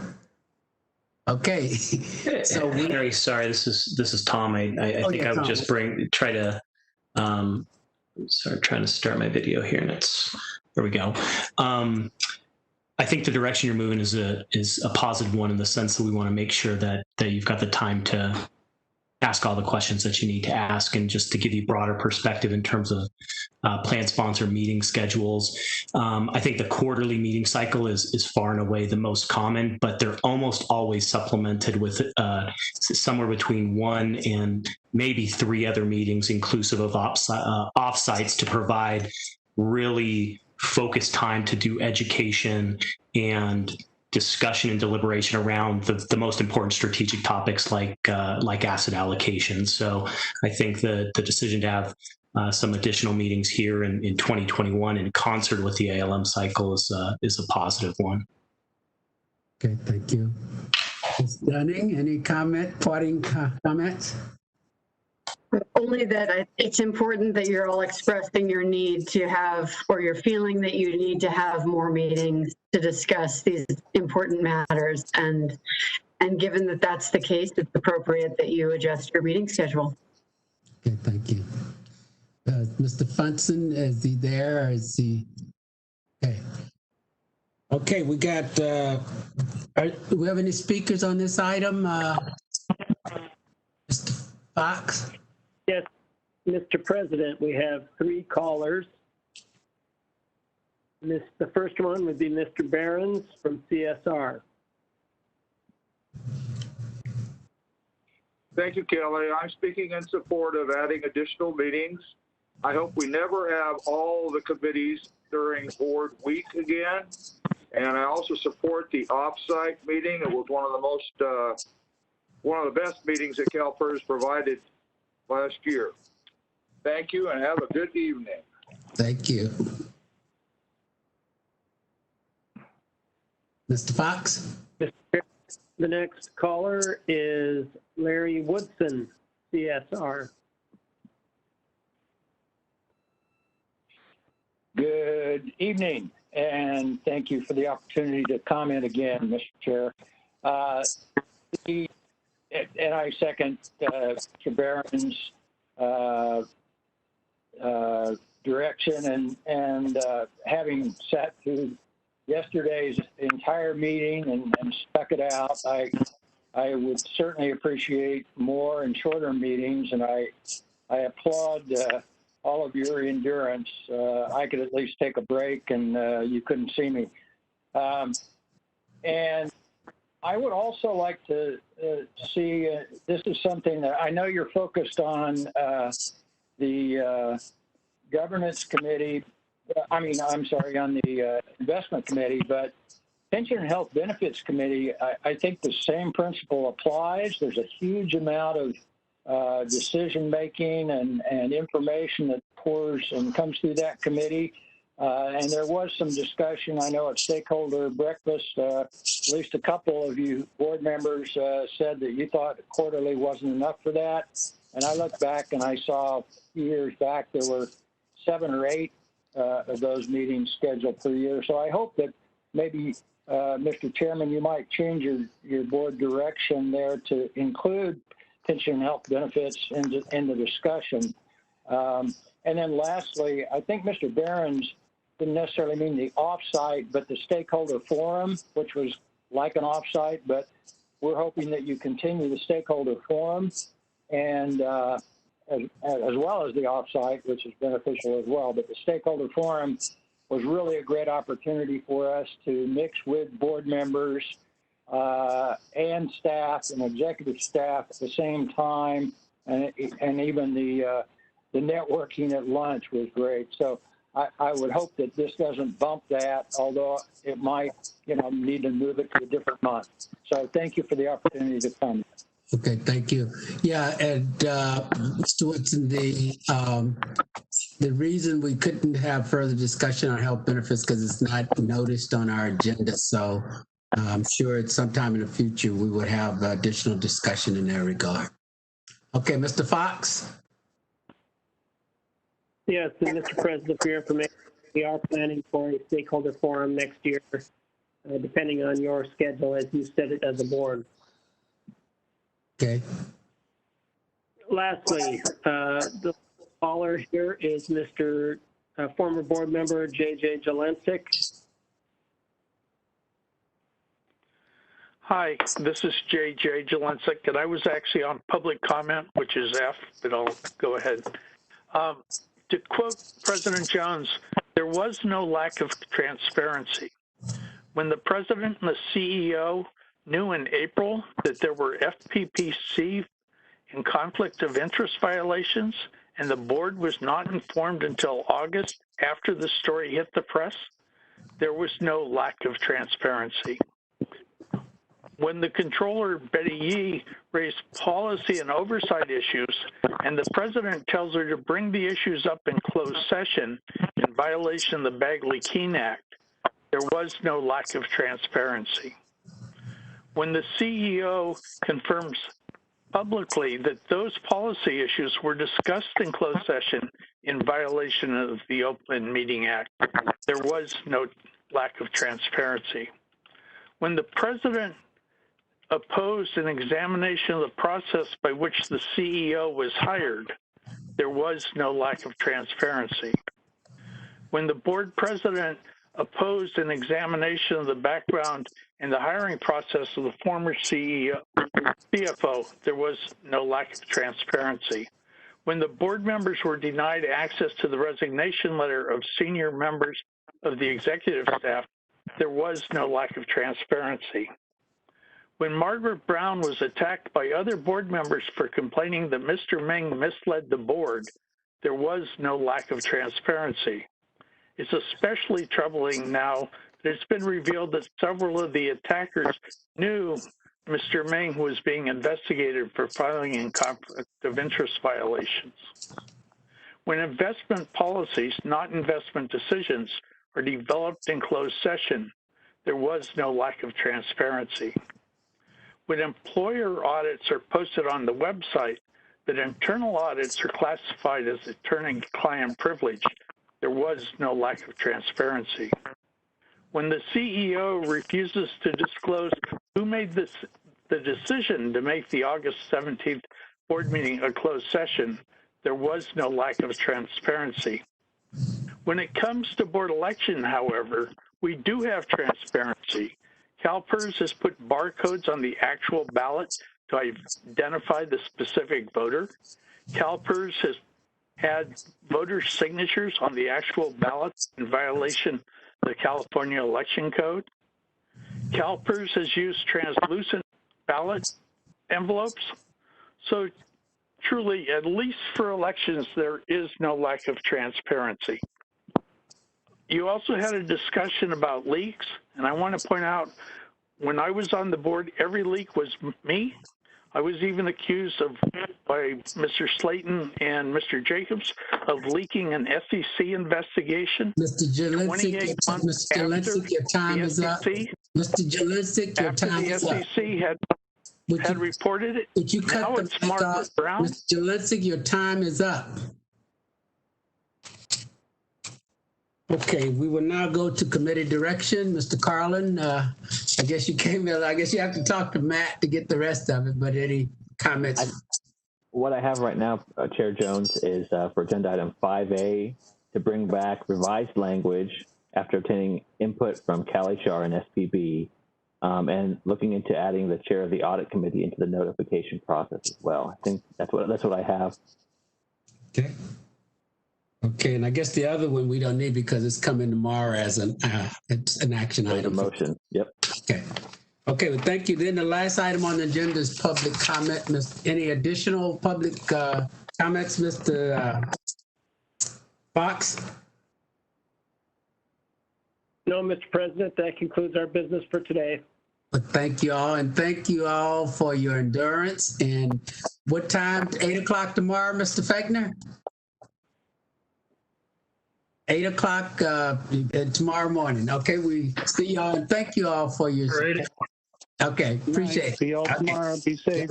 Okay. So Very sorry. This is Tom. I think I would just try to. Sorry, trying to start my video here, and there we go. I think the direction you're moving is a positive one in the sense that we want to make sure that you've got the time to ask all the questions that you need to ask, and just to give you broader perspective in terms of plan sponsor meeting schedules. I think the quarterly meeting cycle is far and away the most common, but they're almost always supplemented with somewhere between 1 and maybe 3 other meetings, inclusive of offsites, to provide really focused time to do education and discussion and deliberation around the most important strategic topics like asset allocation. So I think the decision to have some additional meetings here in 2021 in concert with the ALM cycle is a positive one. Okay, thank you. Ms. Dunning, any parting comments? Only that it's important that you're all expressing your need to have, or you're feeling that you need to have more meetings to discuss these important matters. And given that that's the case, it's appropriate that you adjust your meeting schedule. Okay, thank you. Mr. Funson, is he there? Or is he? Okay. Okay, we got, do we have any speakers on this item? Mr. Fox? Yes, Mr. President, we have 3 callers. The first one would be Mr. Behrens from CSR. Thank you, Kelly. I'm speaking in support of adding additional meetings. I hope we never have all the committees during board week again. And I also support the offsite meeting. It was one of the best meetings that CalPERS provided last year. Thank you and have a good evening. Thank you. Mr. Fox? The next caller is Larry Woodson, CSR. Good evening, and thank you for the opportunity to comment again, Mr. Chair. And I second Mr. Barron's direction, and having sat through yesterday's entire meeting and stuck it out, I would certainly appreciate more and shorter meetings, and I applaud all of your endurance. I could at least take a break, and you couldn't see me. And I would also like to see, this is something that I know you're focused on, the governance committee, on the investment committee, but pension and health benefits committee, I think the same principle applies. There's a huge amount of decision-making and information that pours and comes through that committee. And there was some discussion, I know at stakeholder breakfast, at least a couple of you board members said that you thought quarterly wasn't enough for that. And I looked back and I saw a few years back there were 7 or 8 of those meetings scheduled per year. So I hope that maybe, Mr. Chairman, you might change your board direction there to include pension and health benefits in the discussion. And then lastly, I think Mr. Behrens didn't necessarily mean the offsite, but the stakeholder forum, which was like an offsite, but we're hoping that you continue the stakeholder forum and as well as the offsite, which is beneficial as well. But the stakeholder forum was really a great opportunity for us to mix with board members and staff and executive staff at the same time, and even the networking at lunch was great. So I would hope that this doesn't bump that, although it might, need to move it to a different month. So thank you for the opportunity to come. Okay, thank you. Yeah, and Mr. Woodson, the reason we couldn't have further discussion on health benefits because it's not noticed on our agenda. So I'm sure at some time in the future we would have additional discussion in that regard. Okay, Mr. Fox. Yes, and Mr. President, for your information, we are planning for a stakeholder forum next year, depending on your schedule as you set it as a board. Okay. Lastly, the caller here is Mr. Former board member J.J. Jelensik. Hi, this is J.J. Jelensik, and I was actually on public comment, which is F, but I'll go ahead. To quote President Jones, there was no lack of transparency. When the president and the CEO knew in April that there were FPPC and conflict of interest violations, and the board was not informed until August after the story hit the press, there was no lack of transparency. When the controller, Betty Yee, raised policy and oversight issues, and the president tells her to bring the issues up in closed session in violation of the Bagley-Keene Act, there was no lack of transparency. When the CEO confirms publicly that those policy issues were discussed in closed session in violation of the Open Meeting Act, there was no lack of transparency. When the president opposed an examination of the process by which the CEO was hired, there was no lack of transparency. When the board president opposed an examination of the background and the hiring process of the former CFO, there was no lack of transparency. When the board members were denied access to the resignation letter of senior members of the executive staff, there was no lack of transparency. When Margaret Brown was attacked by other board members for complaining that Mr. Meng misled the board, there was no lack of transparency. It's especially troubling now that it's been revealed that several of the attackers knew Mr. Meng was being investigated for filing in conflict of interest violations. When investment policies, not investment decisions, are developed in closed session, there was no lack of transparency. When employer audits are posted on the website, but internal audits are classified as attorney-client privilege, there was no lack of transparency. When the CEO refuses to disclose who made the decision to make the August 17th board meeting a closed session, there was no lack of transparency. When it comes to board election, however, we do have transparency. CalPERS has put barcodes on the actual ballot to identify the specific voter. CalPERS has had voter signatures on the actual ballot in violation of the California Election Code. CalPERS has used translucent ballot envelopes. So truly, at least for elections, there is no lack of transparency. You also had a discussion about leaks, and I want to point out, when I was on the board, every leak was me. I was even accused of, by Mr. Slayton and Mr. Jacobs, of leaking an SEC investigation. Mr. Jelensik, your time is up. Mr. Jelensik, your time is up. After the SEC had reported it, would you cut now the it's mic Margaret off? Brown. Mr. Jelensik, your time is up. Okay, we will now go to committee direction. Mr. Carlin, I guess you came in. I guess you have to talk to Matt to get the rest of it, but any comments? What I have right now, Chair Jones, is for agenda item 5A to bring back revised language after obtaining input from CalHR and SPB, and looking into adding the chair of the audit committee into the notification process as well. I think that's what I have. Okay. Okay, and I guess the other one we don't need because it's coming tomorrow as an action item. Motion. Yep. Okay. Okay. Well, thank you. Then the last item on the agenda is public comment. Any additional public comments, Mr. Fox? No, Mr. President, that concludes our business for today. Well, thank you all, and thank you all for your endurance. And what time? 8 o'clock tomorrow, Mr. Fechner? 8 o'clock tomorrow morning. Okay, we see y'all, and thank you all for your support. Okay, appreciate it. See y'all tomorrow. Be safe.